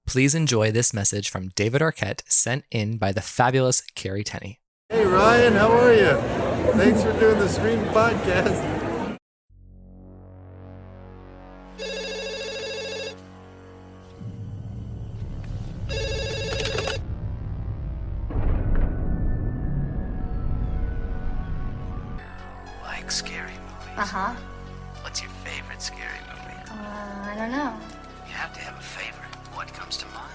Please enjoy this message from David Arquette sent in by the fabulous Carrie Tenney. Hey Ryan, how are you? Thanks for doing the Scream podcast. Like scary movies? Uh-huh. What's your favorite scary movie? I don't know. You have to have a favorite. What comes to mind?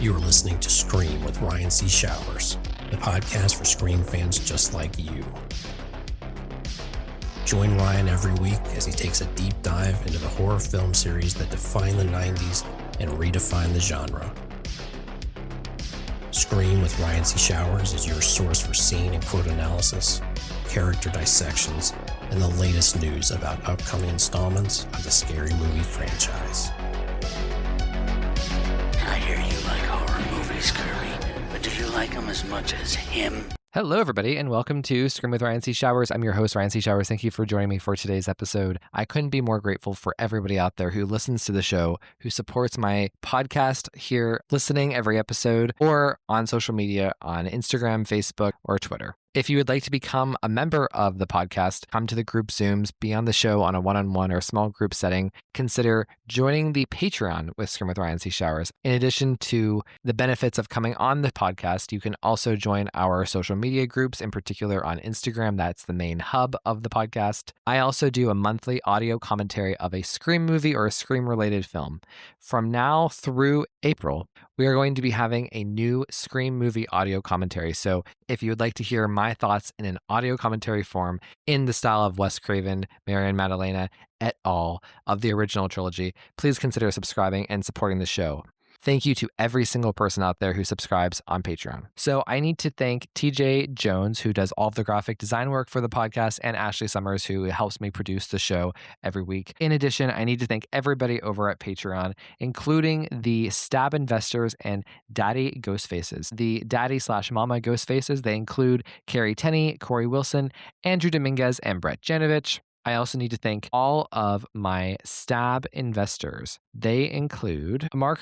You are listening to Scream with Ryan C. Showers, the podcast for Scream fans just like you. Join Ryan every week as he takes a deep dive into the horror film series that defined the 90s and redefined the genre. Scream with Ryan C. Showers is your source for scene and quote analysis, character dissections, and the latest news about upcoming installments of the Scary Movie franchise. I hear you like horror movies, Curly, but do you like them as much as him? Hello, everybody, and welcome to Scream with Ryan C. Showers. I'm your host, Ryan C. Showers. Thank you for joining me for today's episode. I couldn't be more grateful for everybody out there who listens to the show, who supports my podcast here, listening every episode, or on social media on Instagram, Facebook, or Twitter. If you would like to become a member of the podcast, come to the group Zooms, be on the show on a one-on-one or small group setting, consider joining the Patreon with Scream with Ryan C. Showers. In addition to the benefits of coming on the podcast, you can also join our social media groups, in particular on Instagram. That's the main hub of the podcast. I also do a monthly audio commentary of a Scream movie or a Scream-related film. From now through April, we are going to be having a new Scream movie audio commentary. So if you would like to hear my thoughts in an audio commentary form in the style of Wes Craven, Marion Maddalena, et al. Of the original trilogy, please consider subscribing and supporting the show. Thank you to every single person out there who subscribes on Patreon. So I need to thank TJ Jones, who does all of the graphic design work for the podcast, and Ashley Summers, who helps me produce the show every week. In addition, I need to thank everybody over at Patreon, including the Stab Investors and Daddy Ghostfaces. The Daddy/Mama Ghostfaces, they include Carrie Tenney, Corey Wilson, Andrew Dominguez, and Brett Janovich. I also need to thank all of my Stab investors. They include Amar,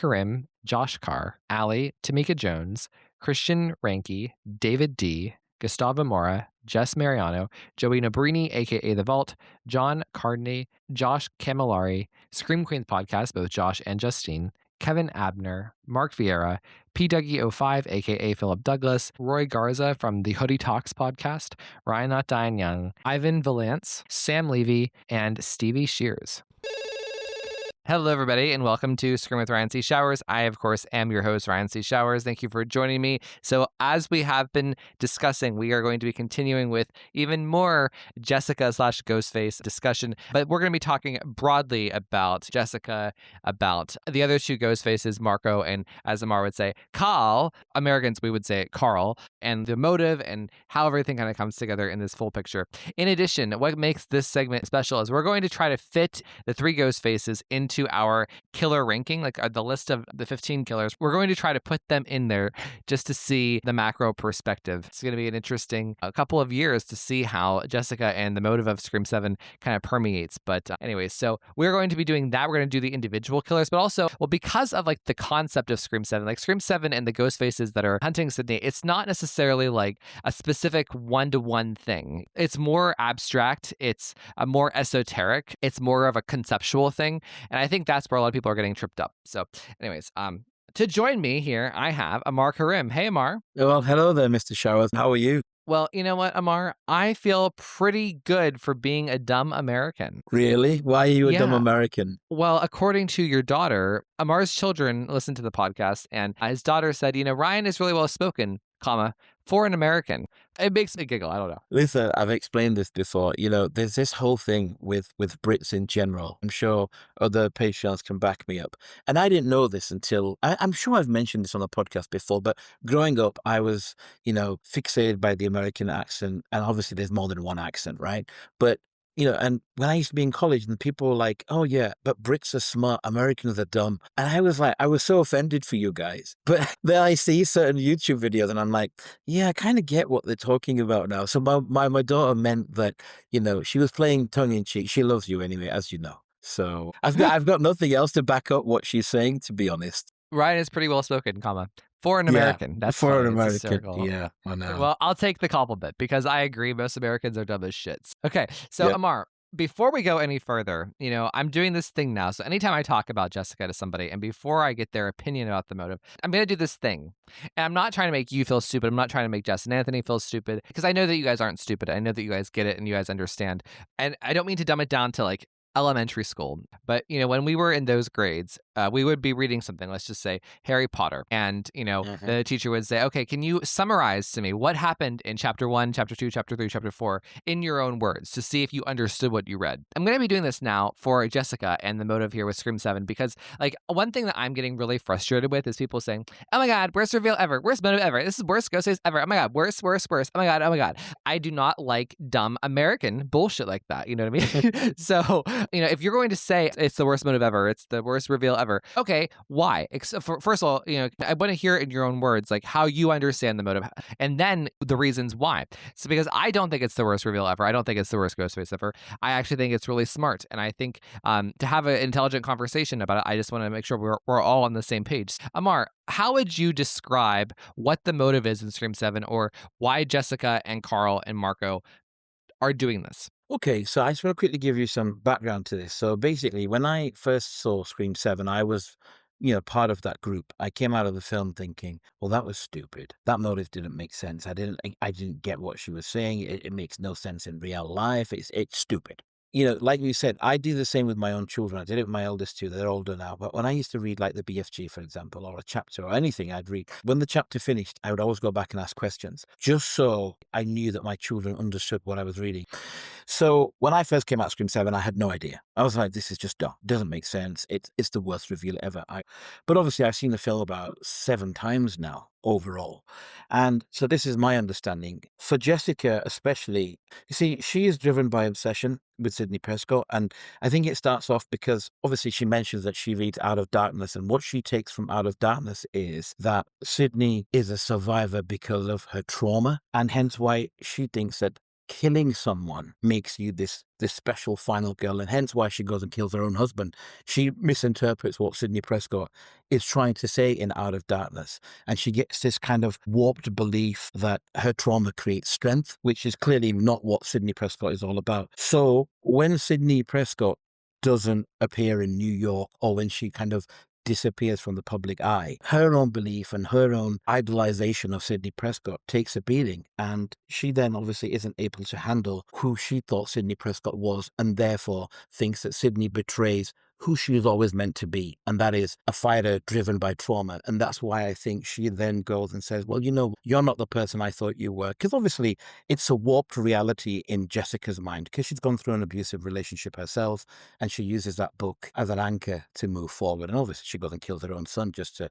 Josh Carr, Ali, Tamika Jones, Christian Ranke, David D., Gustavo Mora, Jess Mariano, Joey Nabrini, aka The Vault, John Cardney, Josh Camillari, Scream Queens Podcast, both Josh and Justine, Kevin Abner, Mark Vieira, PW05, aka Philip Douglas, Roy Garza from the Hoodie Talks podcast, Ryan Not Dying Young, Ivan Valance, Sam Levy, and Stevie Shears. Hello, everybody, and welcome to Scream with Ryan C. Showers. I, of course, am your host, Ryan C. Showers. Thank you for joining me. So, as we have been discussing, we are going to be continuing with even more Jessica/Ghostface discussion, but we're going to be talking broadly about Jessica, about the other two Ghostfaces, Marco, and as Amar would say, Karl. Americans, we would say Karl, and the motive and how everything kind of comes together in this full picture. In addition, what makes this segment special is we're going to try to fit the three Ghostfaces into our killer ranking, like the list of the 15 killers. We're going to try to put them in there just to see the macro perspective. It's going to be an interesting couple of years to see how Jessica and the motive of Scream 7 kind of permeates. But anyways, so we're going to be doing that. We're going to do the individual killers, but also, well, because of like the concept of Scream 7, like Scream 7 and the Ghostfaces that are hunting Sydney, it's not necessarily like a specific one-to-one thing. It's more abstract. It's more esoteric. It's more of a conceptual thing. And I think that's where a lot of people are getting tripped up. So anyways, to join me here, I have Amar Karim. Hey, Amar. Well, hello there, Mr. Showers. How are you? Well, you know what, Amar? I feel pretty good for being a dumb American. Really? Why are you a dumb Yeah. American? Well, according to your daughter, Amar's children listened to the podcast, and his daughter said, Ryan is really well spoken, for an American. It makes me giggle. I don't know. Listen, I've explained this before. There's this whole thing with Brits in general. I'm sure other Patreons can back me up. And I didn't know this until, I'm sure I've mentioned this on the podcast before, but growing up, I was, fixated by the American accent. And obviously there's more than one accent, right? But and when I used to be in college and people were like, oh yeah, but Brits are smart, Americans are dumb. And I was like, I was so offended for you guys. But then I see certain YouTube videos and I'm like, yeah, I kind of get what they're talking about now. So my daughter meant that, she was playing tongue in cheek. She loves you anyway, as you know. So I've got nothing else to back up what she's saying, to be honest. Ryan is pretty well spoken, for an Yeah, American. That's for an funny. It's American. hysterical. Yeah, I know. Well, I'll take the compliment because I agree most Americans are dumb as shits. Okay, so Yep. Amar, before we go any further, I'm doing this thing now. So anytime I talk about Jessica to somebody and before I get their opinion about the motive, I'm going to do this thing. And I'm not trying to make you feel stupid. I'm not trying to make Jess and Anthony feel stupid because I know that you guys aren't stupid. I know that you guys get it and you guys understand. And I don't mean to dumb it down to like elementary school, but when we were in those grades, we would be reading something, let's just say Harry Potter, and the teacher would say, okay, can you summarize to me what happened in chapter 1, chapter 2, chapter 3, chapter 4 in your own words to see if you understood what you read. I'm going to be doing this now for Jessica and the motive here with Scream 7 because like one thing that I'm getting really frustrated with is people saying, oh my god, worst reveal ever, worst motive ever, this is worst Ghostface ever, oh my god, worst, oh my god. I do not like dumb American bullshit like that, you know what I mean? So if you're going to say it's the worst motive ever, it's the worst reveal ever, okay, why? First of all, I want to hear it in your own words, like how you understand the motive, and then the reasons why. So because I don't think it's the worst reveal ever, I don't think it's the worst Ghostface ever. I actually think it's really smart, and I think to have an intelligent conversation about it, I just want to make sure we're all on the same page. Amar, how would you describe what the motive is in Scream 7, or why Jessica and Karl and Marco are doing this? Okay, so I just want to quickly give you some background to this. So basically, when I first saw Scream 7, I was, part of that group. I came out of the film thinking, well, that was stupid. That motive didn't make sense. I didn't get what she was saying. It makes no sense in real life. It's stupid. Like you said, I do the same with my own children. I did it with my eldest two. They're older now. But when I used to read like the BFG, for example, or a chapter or anything I'd read, when the chapter finished, I would always go back and ask questions just so I knew that my children understood what I was reading. So when I first came out of Scream 7, I had no idea. I was like, this is just dumb. It doesn't make sense. It's the worst reveal ever. But obviously, I've seen the film about 7 times now overall. And so this is my understanding. For Jessica especially, you see, she is driven by obsession with Sidney Prescott. And I think it starts off because obviously she mentions that she reads Out of Darkness. And what she takes from Out of Darkness is that Sidney is a survivor because of her trauma. And hence why she thinks that killing someone makes you this special final girl, and hence why she goes and kills her own husband. She misinterprets what Sidney Prescott is trying to say in Out of Darkness, and she gets this kind of warped belief that her trauma creates strength, which is clearly not what Sidney Prescott is all about. So when Sidney Prescott doesn't appear in New York, or when she kind of disappears from the public eye, her own belief and her own idolization of Sidney Prescott takes a beating, and she then obviously isn't able to handle who she thought Sidney Prescott was, and therefore thinks that Sidney betrays who she was always meant to be, and that is a fighter driven by trauma. And that's why I think she then goes and says, well, you're not the person I thought you were. Because obviously it's a warped reality in Jessica's mind, because she's gone through an abusive relationship herself, and she uses that book as an anchor to move forward. And obviously she goes and kills her own son just to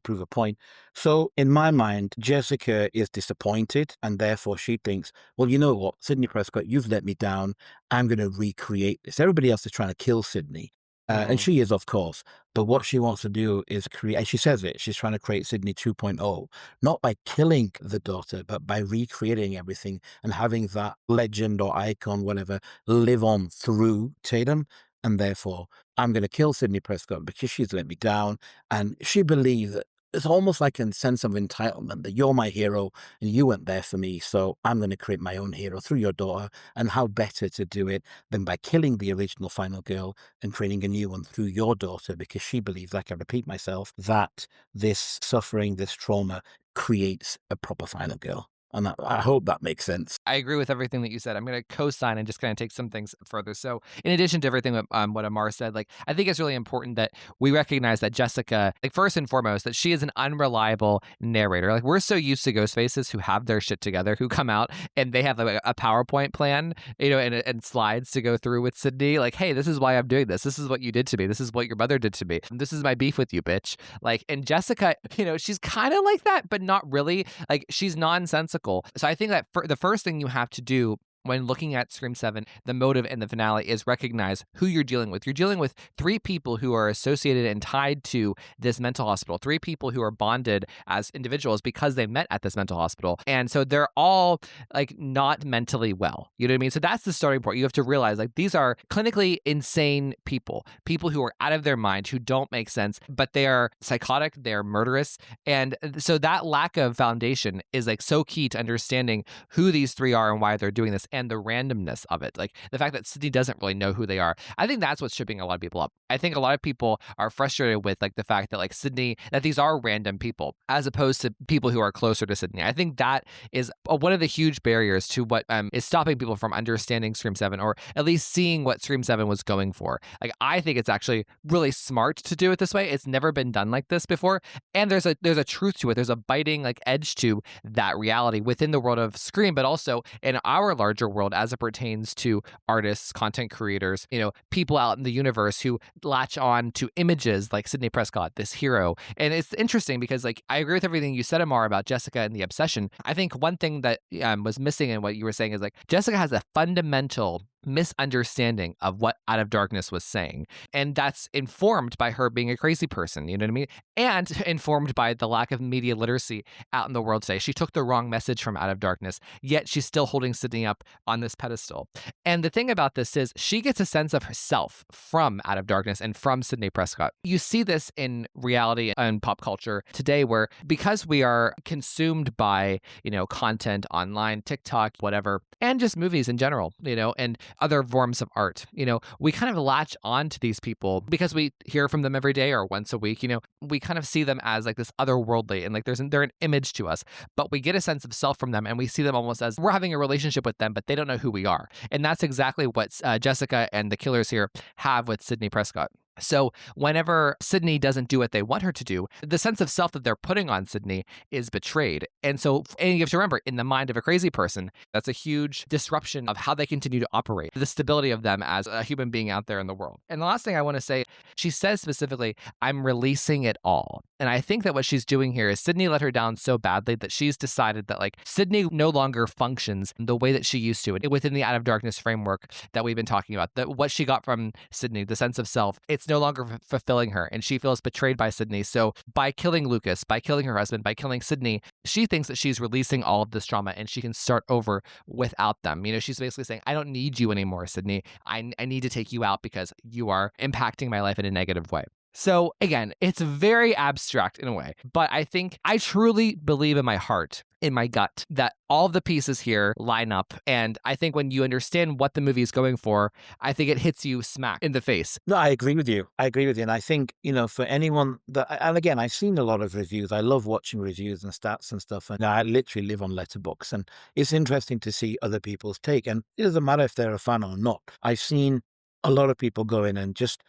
prove a point. So in my mind, Jessica is disappointed, and therefore she thinks, well, you know what, Sidney Prescott, you've let me down. I'm going to recreate this. Everybody else is trying to kill Sidney. And she is, of course. But what she wants to do is create, and she says it, she's trying to create Sidney 2.0, not by killing the daughter, but by recreating everything and having that legend or icon, whatever, live on through Tatum. And therefore, I'm going to kill Sidney Prescott because she's let me down. And she believes that it's almost like a sense of entitlement that you're my hero and you weren't there for me. So I'm going to create my own hero through your daughter. And how better to do it than by killing the original final girl and creating a new one through your daughter, because she believes, like I repeat myself, that this suffering, this trauma creates a proper final girl. And I hope that makes sense. I agree with everything that you said. I'm going to co-sign and just kind of take some things further. So in addition to everything what Amar said, like, I think it's really important that we recognize that Jessica, like, first and foremost, that she is an unreliable narrator. Like, we're so used to Ghostfaces who have their shit together, who come out and they have a PowerPoint plan, and slides to go through with Sidney. Like, hey, this is why I'm doing this. This is what you did to me. This is what your mother did to me. This is my beef with you, bitch. Like, and Jessica, she's kind of like that, but not really. Like, she's nonsensical. So I think that the first thing you have to do when looking at Scream 7, the motive in the finale is recognize who you're dealing with. You're dealing with three people who are associated and tied to this mental hospital, three people who are bonded as individuals because they met at this mental hospital. And so they're all like not mentally well. You know what I mean? So that's the starting point. You have to realize like these are clinically insane people, people who are out of their mind, who don't make sense, but they are psychotic, they're murderous. And so that lack of foundation is like so key to understanding who these three are and why they're doing this and the randomness of it. Like the fact that Sydney doesn't really know who they are. I think that's what's tripping a lot of people up. I think a lot of people are frustrated with like the fact that like Sydney, that these are random people as opposed to people who are closer to Sydney. I think that is one of the huge barriers to what is stopping people from understanding Scream 7 or at least seeing what Scream 7 was going for. Like I think it's actually really smart to do it this way. It's never been done like this before. And there's a truth to it. There's a biting like edge to that reality within the world of Scream, but also in our larger world as it pertains to artists, content creators, you know, people out in the universe who latch on to images like Sidney Prescott, this hero. And it's interesting because like I agree with everything you said, Amar, about Jessica and the obsession. I think one thing that was missing in what you were saying is like Jessica has a fundamental misunderstanding of what Out of Darkness was saying. And that's informed by her being a crazy person, you know what I mean? And informed by the lack of media literacy out in the world today. She took the wrong message from Out of Darkness, yet she's still holding Sydney up on this pedestal. And the thing about this is she gets a sense of herself from Out of Darkness and from Sidney Prescott. You see this in reality and pop culture today where because we are consumed by, you know, content online, TikTok, whatever, and just movies in general, you know, and other forms of art, you know, we kind of latch on to these people because we hear from them every day or once a week, you know, we kind of see them as like this otherworldly and like they're an image to us, but we get a sense of self from them and we see them almost as we're having a relationship with them, but they don't know who we are. And that's exactly what Jessica and the killers here have with Sidney Prescott. So whenever Sydney doesn't do what they want her to do, the sense of self that they're putting on Sydney is betrayed. And you have to remember, in the mind of a crazy person, that's a huge disruption of how they continue to operate, the stability of them as a human being out there in the world. And the last thing I want to say, she says specifically, I'm releasing it all. And I think that what she's doing here is Sydney let her down so badly that she's decided that like Sydney no longer functions the way that she used to within the Out of Darkness framework that we've been talking about. That what she got from Sydney, the sense of self, it's no longer fulfilling her and she feels betrayed by Sydney. So by killing Lucas, by killing her husband, by killing Sydney, she thinks that she's releasing all of this trauma and she can start over without them. You know, she's basically saying, I don't need you anymore, Sydney. I need to take you out because you are impacting my life in a negative way. So again, it's very abstract in a way, but I think I truly believe in my heart, in my gut, that all of the pieces here line up. And I think when you understand what the movie is going for, I think it hits you smack in the face. No, I agree with you. And I think, you know, for anyone that, and again, I've seen a lot of reviews. I love watching reviews and stats and stuff. And I literally live on Letterboxd, and it's interesting to see other people's take. And it doesn't matter if they're a fan or not. I've seen a lot of people go in and just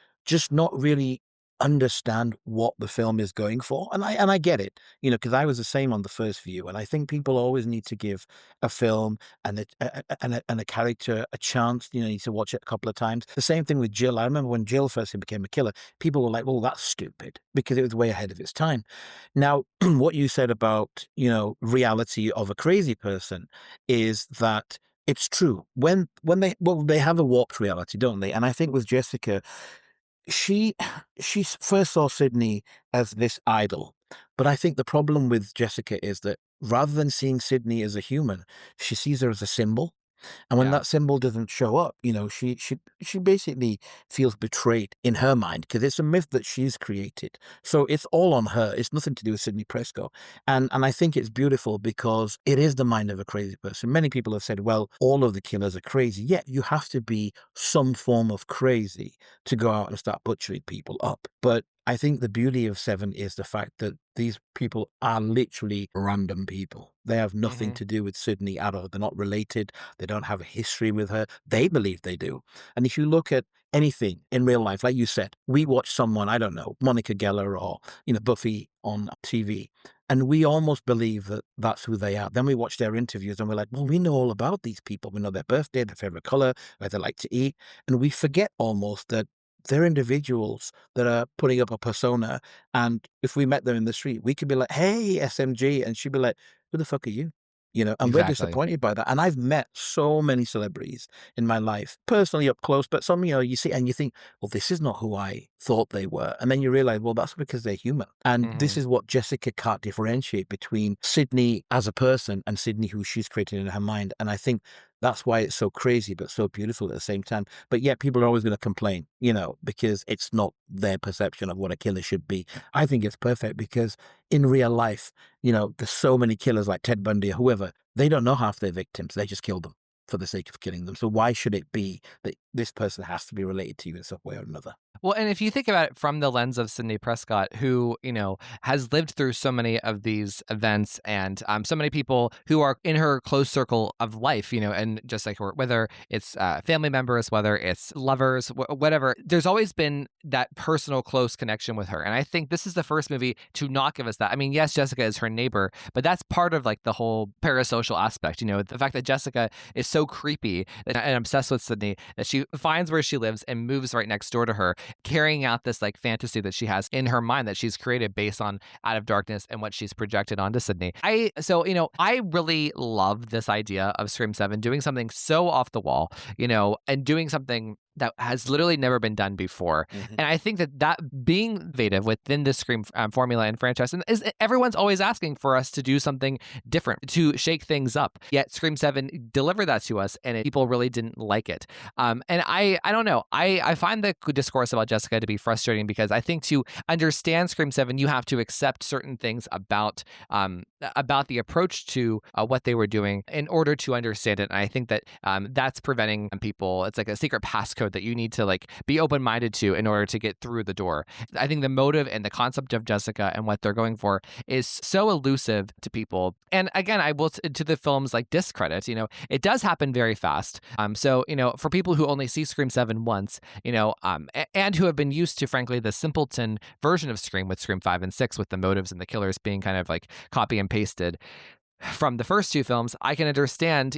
not really understand what the film is going for. And I get it, you know, because I was the same on the first view. And I think people always need to give a film and a character a chance. You know, you need to watch it a couple of times. The same thing with Jill. I remember when Jill first became a killer, people were like, "Oh, that's stupid," because it was way ahead of its time. Now, what you said about, you know, reality of a crazy person is that it's true. When they have a warped reality, don't they? And I think with Jessica, she first saw Sydney as this idol. But I think the problem with Jessica is that rather than seeing Sydney as a human, she sees her as a symbol. And when Yeah. that symbol doesn't show up, you know, she basically feels betrayed in her mind because it's a myth that she's created. So it's all on her. It's nothing to do with Sidney Prescott. And I think it's beautiful because it is the mind of a crazy person. Many people have said, well, all of the killers are crazy. Yet you have to be some form of crazy to go out and start butchering people up. But I think the beauty of Seven is the fact that these people are literally random people. They have nothing to do with Sydney at all. They're not related. They don't have a history with her. They believe they do. And if you look at anything in real life, like you said, we watch someone, I don't know, Monica Geller or, you know, Buffy on TV, and we almost believe that that's who they are. Then we watch their interviews and we're like, well, we know all about these people. We know their birthday, their favorite color, where they like to eat. And we forget almost that they're individuals that are putting up a persona. And if we met them in the street, we could be like, hey, SMG. And she'd be like, who the fuck are you? and we're Exactly. disappointed by that. And I've met so many celebrities in my life, personally up close, but some, you see and you think, well, this is not who I thought they were. And then you realize, well, that's because they're human. And this Mhm. is what Jessica can't differentiate between Sydney as a person and Sydney who she's created in her mind. And I think that's why it's so crazy, but so beautiful at the same time. But yet people are always going to complain, because it's not their perception of what a killer should be. I think it's perfect because in real life, there's so many killers like Ted Bundy or whoever. They don't know half their victims. They just kill them for the sake of killing them. So why should it be that this person has to be related to you in some way or another? Well, and if you think about it from the lens of Sidney Prescott, who, has lived through so many of these events and so many people who are in her close circle of life, and just like her, whether it's family members, whether it's lovers, whatever, there's always been that personal close connection with her. And I think this is the first movie to not give us that. I mean, yes, Jessica is her neighbor, but that's part of like the whole parasocial aspect, the fact that Jessica is so creepy and obsessed with Sydney that she finds where she lives and moves right next door to her, carrying out this like fantasy that she has in her mind that she's created based on Out of Darkness and what she's projected onto Sydney. I really love this idea of Scream 7 doing something so off the wall, and doing something that has literally never been done before. Mhm. And I think that being innovative within the Scream formula and franchise, and is everyone's always asking for us to do something different, to shake things up. Yet Scream 7 delivered that to us, and people really didn't like it. And I don't know. I find the discourse about Jessica to be frustrating because I think to understand Scream 7, you have to accept certain things about the approach to what they were doing in order to understand it. And I think that that's preventing people. It's like a secret passcode that you need to like be open-minded to in order to get through the door. I think the motive and the concept of Jessica and what they're going for is so elusive to people. And again, I will to the film's like discredit, it does happen very fast. So for people who only see Scream 7 once, and who have been used to frankly the simpleton version of Scream with Scream 5 and 6 with the motives and the killers being kind of like copy and pasted from the first two films, I can understand,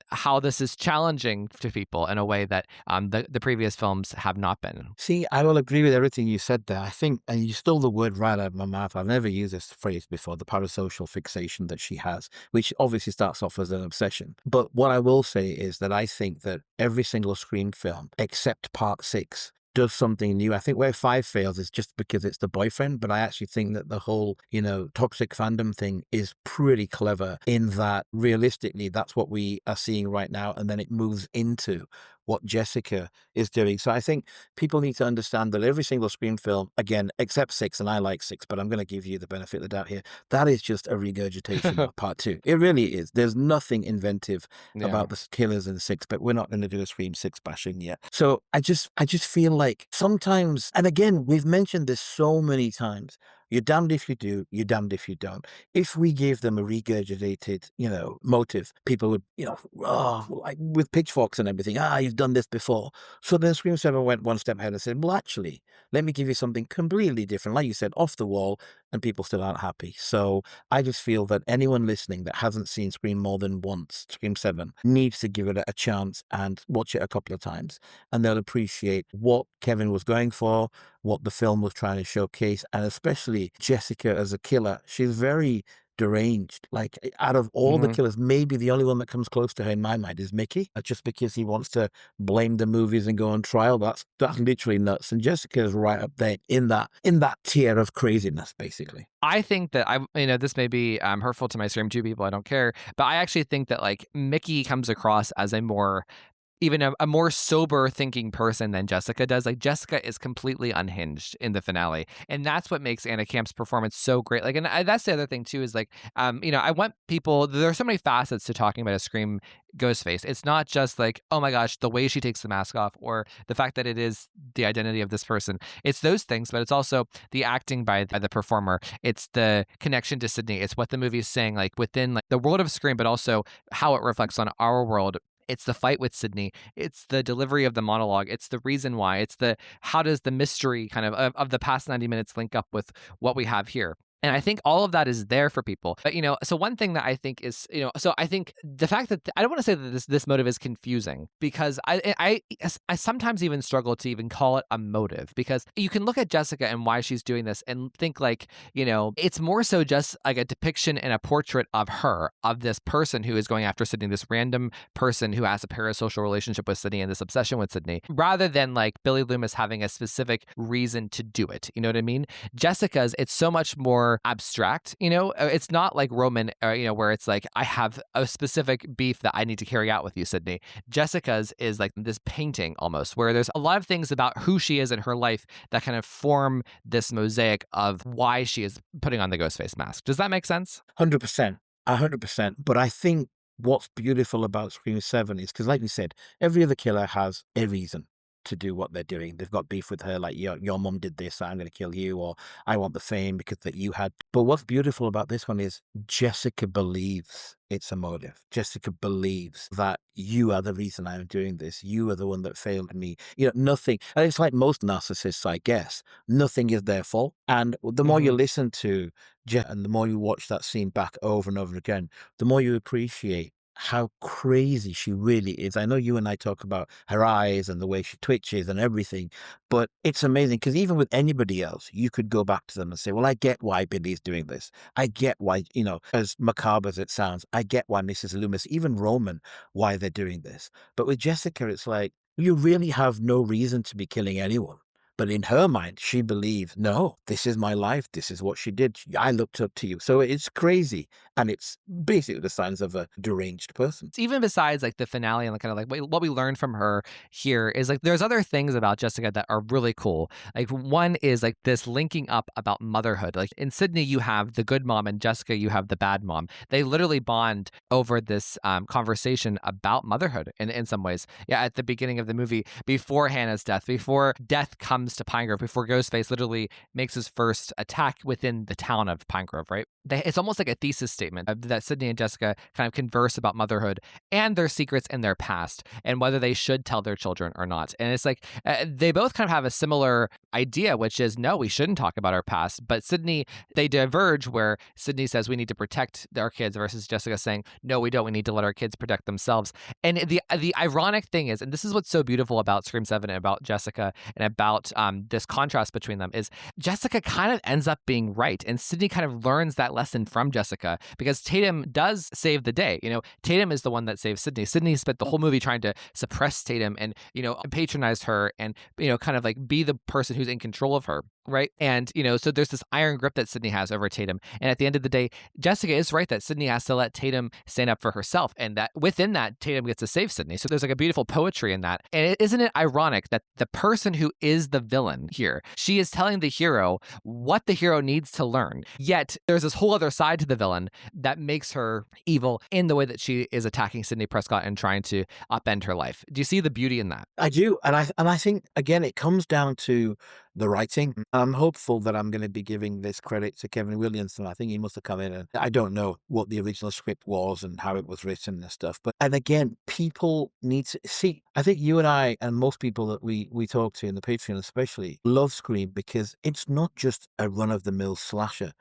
how this is challenging to people in a way that the previous films have not been. See, I will agree with everything you said there. I think, and you stole the word right out of my mouth. I've never used this phrase before, the parasocial fixation that she has, which obviously starts off as an obsession. But what I will say is that I think that every single Scream film, except Part 6, does something new. I think where 5 fails is just because it's the boyfriend, but I actually think that the whole, toxic fandom thing is pretty clever in that realistically, that's what we are seeing right now. And then it moves into what Jessica is doing. So I think people need to understand that every single Scream film, again, except 6, and I like 6, but I'm going to give you the benefit of the doubt here, that is just a regurgitation of Part 2. It really is. There's nothing inventive Yeah. about the killers in 6, but we're not going to do a Scream 6 bashing yet. So I just feel like sometimes, and again, we've mentioned this so many times, you're damned if you do, you're damned if you don't. If we gave them a regurgitated, motive, people would, like with pitchforks and everything, you've done this before. So then Scream 7 went one step ahead and said, well, actually, let me give you something completely different. Like you said, off the wall, and people still aren't happy. So I just feel that anyone listening that hasn't seen Scream more than once, Scream 7, needs to give it a chance and watch it a couple of times. And they'll appreciate what Kevin was going for, what the film was trying to showcase, and especially Jessica as a killer. She's very deranged. Like, out of all the killers, maybe the only one that comes close to her in my mind is Mickey, just because he wants to blame the movies and go on trial. That's literally nuts. And Jessica is right up there in that tier of craziness, basically. I think that this may be hurtful to my Scream 2 people. I don't care, but I actually think that like Mickey comes across as a more sober thinking person than Jessica does. Like, Jessica is completely unhinged in the finale. And that's what makes Anna Camp's performance so great. Like, and that's the other thing too, is like, I want people, there's so many facets to talking about a Scream Ghostface. It's not just like, oh my gosh, the way she takes the mask off or the fact that it is the identity of this person. It's those things, but it's also the acting by the performer. It's the connection to Sydney. It's what the movie is saying, like within like the world of Scream, but also how it reflects on our world. It's the fight with Sydney. It's the delivery of the monologue. It's the reason why. It's the how does the mystery kind of the past 90 minutes link up with what we have here. And I think all of that is there for people. But, so one thing that I think is, so I think the fact that I don't want to say that this motive is confusing, because I sometimes even struggle to even call it a motive, because you can look at Jessica and why she's doing this and think like, it's more so just like a depiction and a portrait of her, of this person who is going after Sydney, this random person who has a parasocial relationship with Sydney and this obsession with Sydney, rather than like Billy Loomis having a specific reason to do it. You know what I mean? Jessica's, it's so much more abstract, it's not like Roman, where it's like, I have a specific beef that I need to carry out with you, Sydney. Jessica's is like this painting almost, where there's a lot of things about who she is in her life that kind of form this mosaic of why she is putting on the Ghostface mask. Does that make sense? 100%. 100%. But I think what's beautiful about Scream 7 is, because like we said, every other killer has a reason to do what they're doing. They've got beef with her, like your mom did this, so I'm going to kill you, or I want the fame because that you had. But what's beautiful about this one is Jessica believes it's a motive. Jessica believes that you are the reason I'm doing this. You are the one that failed me. Nothing. And it's like most narcissists, I guess. Nothing is their fault. And the more you listen to Jessica and the more you watch that scene back over and over again, the more you appreciate how crazy she really is. I know you and I talk about her eyes and the way she twitches and everything, but it's amazing because even with anybody else, you could go back to them and say, well, I get why Billy's doing this. I get why, as macabre as it sounds, I get why Mrs. Loomis, even Roman, why they're doing this. But with Jessica, it's like, you really have no reason to be killing anyone. But in her mind, she believed, no, this is my life. This is what she did. I looked up to you. So it's crazy. And it's basically the signs of a deranged person. Even besides like the finale and kind of like what we learned from her here is like there's other things about Jessica that are really cool. Like one is like this linking up about motherhood. Like in Sydney, you have the good mom, and Jessica, you have the bad mom. They literally bond over this conversation about motherhood in some ways. Yeah, at the beginning of the movie, before Hannah's death, before death comes to Pine Grove, before Ghostface literally makes his first attack within the town of Pine Grove, right? It's almost like a thesis statement that Sydney and Jessica kind of converse about motherhood and their secrets and their past and whether they should tell their children or not. And it's like they both kind of have a similar idea, which is, no, we shouldn't talk about our past. But Sydney, they diverge where Sydney says we need to protect our kids versus Jessica saying, no, we don't. We need to let our kids protect themselves. And the ironic thing is, and this is what's so beautiful about Scream 7 and about Jessica and about this contrast between them, is Jessica kind of ends up being right. And Sydney kind of learns that lesson from Jessica because Tatum does save the day. Tatum is the one that saves Sydney. Sydney spent the whole movie trying to suppress Tatum and, patronize her and, kind of like be the person who's in control of her. Right. And, so there's this iron grip that Sydney has over Tatum. And at the end of the day, Jessica is right that Sydney has to let Tatum stand up for herself. And that within that, Tatum gets to save Sydney. So there's like a beautiful poetry in that. And isn't it ironic that the person who is the villain here, she is telling the hero what the hero needs to learn. Yet there's this whole other side to the villain that makes her evil in the way that she is attacking Sydney Prescott and trying to upend her life. Do you see the beauty in that? I do. And I think, again, it comes down to the writing. I'm hopeful that I'm going to be giving this credit to Kevin Williamson. I think he must have come in and I don't know what the original script was and how it was written and stuff. And again, people need to see, I think you and I and most people that we talk to in the Patreon especially love Scream because it's not just a run-of-the-mill slasher.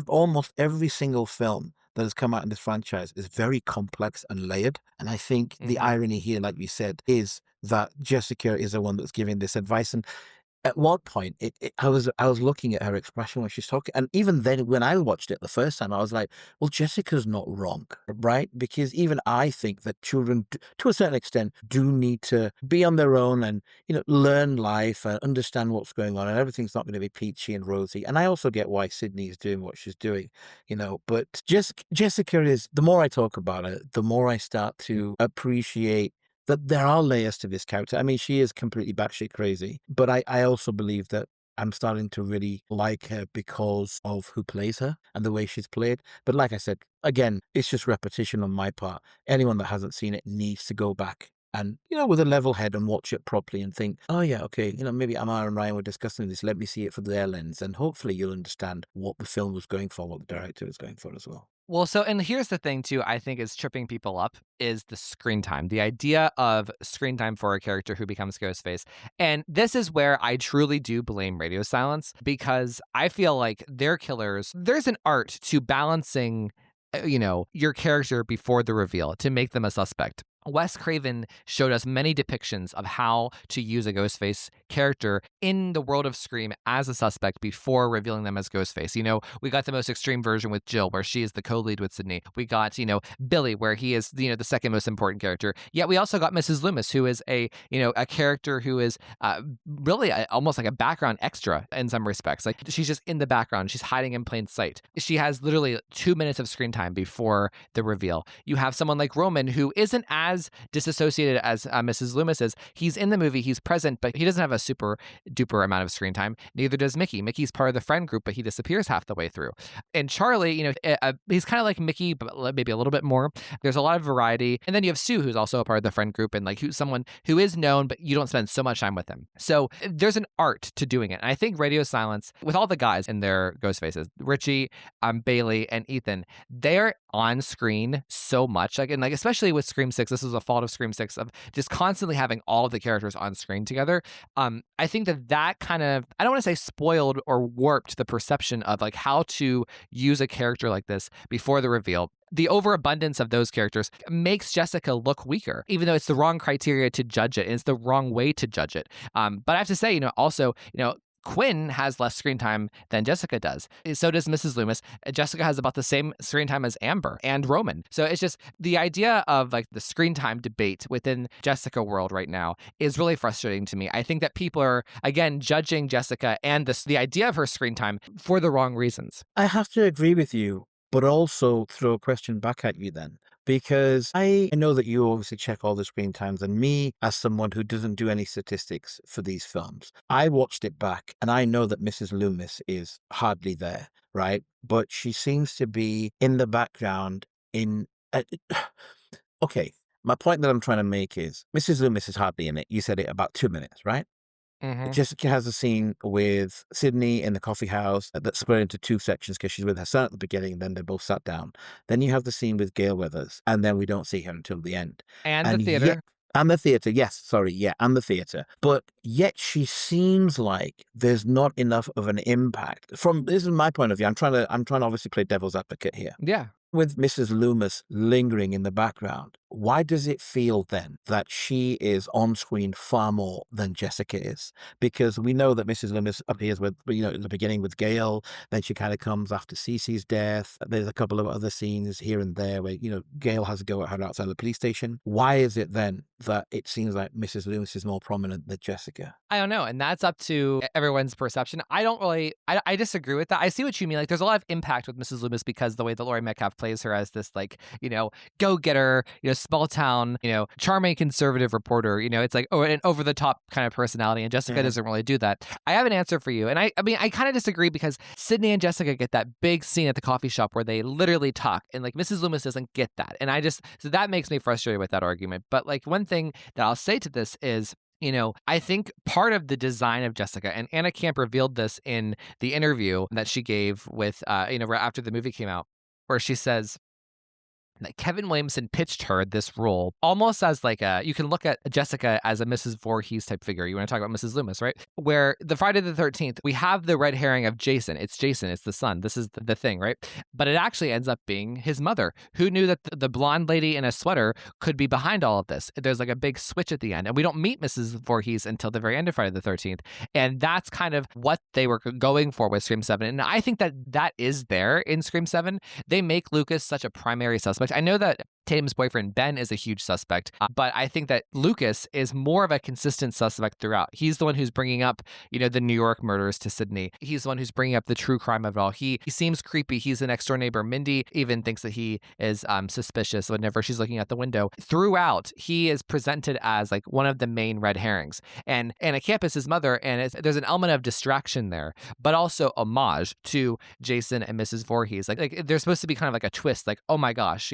Almost every single film that has come out in this franchise is very complex and layered. And I think the irony here, like we said, is that Jessica is the one that's giving this advice. And at one point, I was looking at her expression when she's talking, and even then, when I watched it the first time, I was like, "Well, Jessica's not wrong, right?" Because even I think that children, to a certain extent, do need to be on their own and learn life and understand what's going on, and everything's not going to be peachy and rosy. And I also get why Sydney is doing what she's doing, But Jessica is. The more I talk about it, the more I start to appreciate that there are layers to this character. I mean, she is completely batshit crazy, but I also believe that I'm starting to really like her because of who plays her and the way she's played. But like I said, again, it's just repetition on my part. Anyone that hasn't seen it needs to go back and, with a level head and watch it properly and think, oh yeah, okay, maybe Amar and Ryan were discussing this. Let me see it from their lens. And hopefully you'll understand what the film was going for, what the director was going for as well. Well, so, and here's the thing too, I think is tripping people up is the screen time. The idea of screen time for a character who becomes Ghostface. And this is where I truly do blame radio silence because I feel like their killers, there's an art to balancing, your character before the reveal to make them a suspect. Wes Craven showed us many depictions of how to use a Ghostface character in the world of Scream as a suspect before revealing them as Ghostface. We got the most extreme version with Jill, where she is the co-lead with Sidney. We got, Billy, where he is, the second most important character. Yet we also got Mrs. Loomis, who is a character who is really almost like a background extra in some respects. Like she's just in the background. She's hiding in plain sight. She has literally 2 minutes of screen time before the reveal. You have someone like Roman, who isn't as disassociated as Mrs. Loomis is. He's in the movie, he's present, but he doesn't have a super duper amount of screen time. Neither does Mickey. Mickey's part of the friend group, but he disappears half the way through. And Charlie, he's kind of like Mickey, but maybe a little bit more. There's a lot of variety. And then you have Sue, who's also a part of the friend group, and like who's someone who is known, but you don't spend so much time with him. So there's an art to doing it. And I think radio silence, with all the guys in their Ghostfaces, Richie, Bailey, and Ethan, they're on screen so much. Like, and like especially with Scream 6, this was a fault of Scream 6 of just constantly having all of the characters on screen together. I think that kind of, I don't want to say spoiled or warped the perception of like how to use a character like this before the reveal. The overabundance of those characters makes Jessica look weaker, even though it's the wrong criteria to judge it, and it's the wrong way to judge it. But I have to say, also, Quinn has less screen time than Jessica does. So does Mrs. Loomis. Jessica has about the same screen time as Amber and Roman. So it's just the idea of like the screen time debate within Jessica world right now is really frustrating to me. I think that people are, again, judging Jessica and the idea of her screen time for the wrong reasons. I have to agree with you, but also throw a question back at you then. Because I know that you obviously check all the screen times, and me, as someone who doesn't do any statistics for these films, I watched it back and I know that Mrs. Loomis is hardly there, right? But she seems to be in the background in... okay, my point that I'm trying to make is Mrs. Loomis is hardly in it. You said it, about 2 minutes, right? Mm-hmm. Jessica has a scene with Sydney in the coffee house that's split into 2 sections because she's with her son at the beginning, then they both sat down. Then you have the scene with Gale Weathers, and then we don't see her until the end. And the theater. And the theater, yes, sorry, yeah, and the theater. But yet she seems like there's not enough of an impact. This is my point of view. I'm trying to obviously play devil's advocate here. Yeah. With Mrs. Loomis lingering in the background, why does it feel then that she is on screen far more than Jessica is? Because we know that Mrs. Loomis appears with, in the beginning with Gale, then she kind of comes after Cece's death. There's a couple of other scenes here and there where, Gale has a go at her outside the police station. Why is it then that it seems like Mrs. Loomis is more prominent than Jessica? I don't know. And that's up to everyone's perception. I disagree with that. I see what you mean. Like there's a lot of impact with Mrs. Loomis because the way that Laurie Metcalf plays her as this like, go-getter, small town, charming conservative reporter, it's like an over the top kind of personality. And Jessica doesn't really do that. I have an answer for you. And I kind of disagree because Sydney and Jessica get that big scene at the coffee shop where they literally talk and like Mrs. Loomis doesn't get that. And so that makes me frustrated with that argument. But like one thing that I'll say to this is, I think part of the design of Jessica, and Anna Camp revealed this in the interview that she gave with, right after the movie came out, where she says that Kevin Williamson pitched her this role almost as like you can look at Jessica as a Mrs. Voorhees type figure. You want to talk about Mrs. Loomis, right? Where the Friday the 13th, we have the red herring of Jason. It's the son. This is the thing, right? But it actually ends up being his mother. Who knew that the blonde lady in a sweater could be behind all of this? There's like a big switch at the end. And we don't meet Mrs. Voorhees until the very end of Friday the 13th. And that's kind of what they were going for with Scream 7. And I think that is there in Scream 7. They make Lucas such a primary suspect. I know that Tatum's boyfriend, Ben, is a huge suspect, but I think that Lucas is more of a consistent suspect throughout. He's the one who's bringing up, the New York murders to Sydney. He's the one who's bringing up the true crime of it all. He seems creepy. He's the next door neighbor. Mindy even thinks that he is suspicious whenever she's looking out the window. Throughout, he is presented as like one of the main red herrings. And Anna Camp is his mother, and there's an element of distraction there, but also homage to Jason and Mrs. Voorhees. Like there's supposed to be kind of like a twist, like, oh my gosh,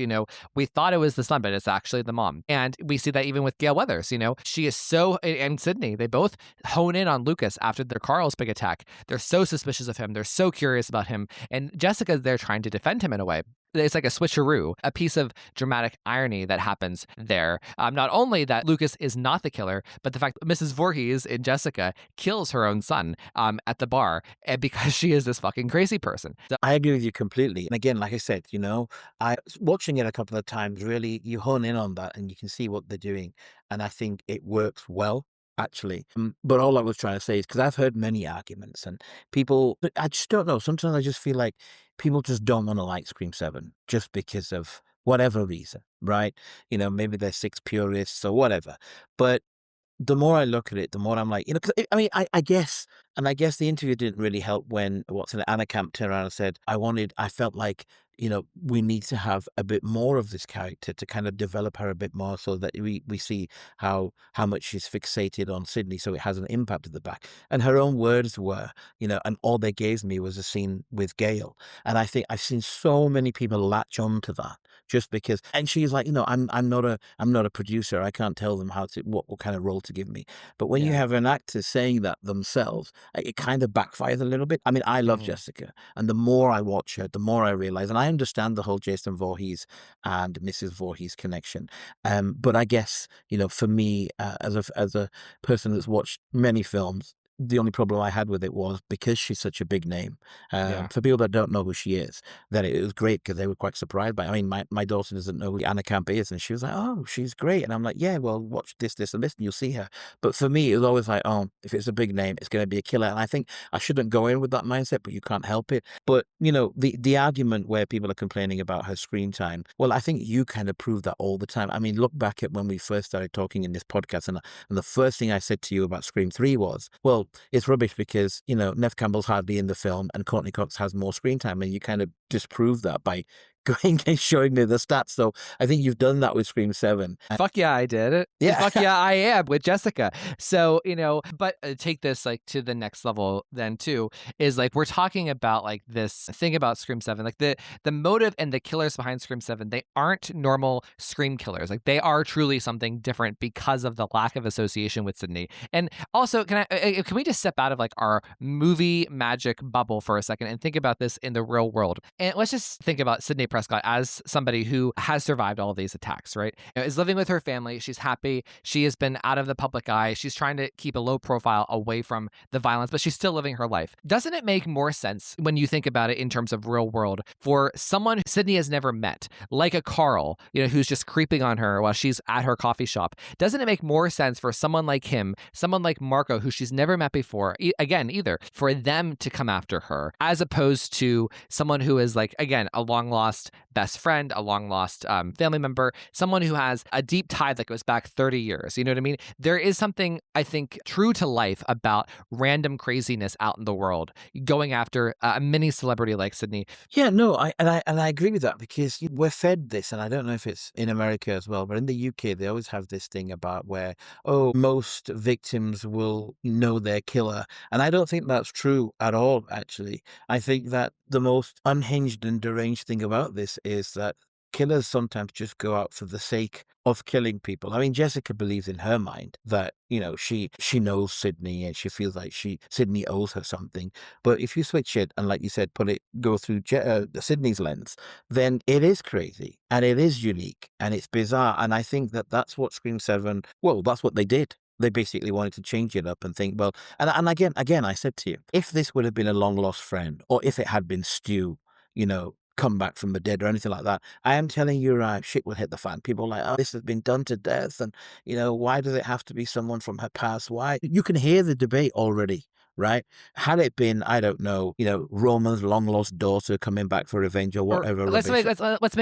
we thought it was the son, but it's actually the mom. And we see that even with Gale Weathers, she is so, and Sydney, they both hone in on Lucas after their Karl's big attack. They're so suspicious of him. They're so curious about him. And Jessica's there trying to defend him in a way. it's like a switcheroo, a piece of dramatic irony that happens there. Not only that Lucas is not the killer, but the fact that Mrs. Voorhees in Jessica kills her own son at the bar because she is this fucking crazy person. So, I agree with you completely. And again, like I said, I watching it a couple of times, really, you hone in on that and you can see what they're doing. And I think it works well, actually. But all I was trying to say is because I've heard many arguments and people, but I just don't know. Sometimes I just feel like people just don't want to like Scream 7 just because of whatever reason, right? Maybe they're six purists or whatever. But the more I look at it, the more I'm like, 'cause I guess, and I guess the interview didn't really help when Anna Camp turned around and said, I felt like, we need to have a bit more of this character to kind of develop her a bit more so that we see how much she's fixated on Sydney, so it has an impact at the back. And her own words were, and all they gave me was a scene with Gail. And I think I've seen so many people latch on to that just because, and she's like, I'm not a producer. I can't tell them what kind of role to give me. But when you have an actor saying that themselves, it kind of backfires a little bit. I mean, I love Jessica, and the more I watch her, the more I realize, and I understand the whole Jason Voorhees and Mrs. Voorhees connection. But I guess, for me, as a person that's watched many films, the only problem I had with it was because she's such a big name. For people that don't know who she is, that it was great because they were quite surprised by it. I mean, my daughter doesn't know who Anna Camp is, and she was like, "Oh, she's great," and I'm like, "Yeah, well, watch this, and this, and you'll see her." But for me, it was always like, "Oh, if it's a big name, it's going to be a killer." And I think I shouldn't go in with that mindset, but you can't help it. But the argument where people are complaining about her screen time, well, I think you kind of prove that all the time. I mean, look back at when we first started talking in this podcast, and the first thing I said to you about Scream 3 was, well, it's rubbish because, Neve Campbell's hardly in the film and Courtney Cox has more screen time, and you kind of disprove that by going and showing me the stats. So I think you've done that with Scream 7. Fuck yeah, I did it. Yeah. Fuck yeah, I am with Jessica. So, but take this like to the next level then too, is like we're talking about like this thing about Scream 7, like the motive and the killers behind Scream 7, they aren't normal Scream killers. Like they are truly something different because of the lack of association with Sydney. And also, can we just step out of like our movie magic bubble for a second and think about this in the real world? And let's just think about Sydney Prescott as somebody who has survived all of these attacks, right? Is living with her family. She's happy. She has been out of the public eye. She's trying to keep a low profile away from the violence, but she's still living her life. Doesn't it make more sense when you think about it in terms of real world for someone Sydney has never met, like a Karl, who's just creeping on her while she's at her coffee shop? Doesn't it make more sense for someone like him, someone like Marco, who she's never met before, either, for them to come after her, as opposed to someone who is like, again, a long lost best friend, a long lost family member, someone who has a deep tie that goes back 30 years. You know what I mean? There is something, I think, true to life about random craziness out in the world, going after a mini celebrity like Sydney. Yeah, no, I agree with that because we're fed this, and I don't know if it's in America as well, but in the UK, they always have this thing about where, most victims will know their killer. And I don't think that's true at all, actually. I think that the most unhinged and deranged thing about this is that killers sometimes just go out for the sake of killing people. I mean, Jessica believes in her mind that, she knows Sydney and she feels like Sydney owes her something. But if you switch it and, like you said, go through Sydney's lens, then it is crazy and it is unique and it's bizarre. And I think that that's what Scream 7, well, that's what they did. They basically wanted to change it up and think, well, and again, I said to you, if this would have been a long lost friend or if it had been Stu, come back from the dead or anything like that, I am telling you, right, shit will hit the fan. People are like, oh, this has been done to death. And, why does it have to be someone from her past? Why? You can hear the debate already, right? Had it been, I don't know, Roman's long lost daughter coming back for revenge or whatever. Let's make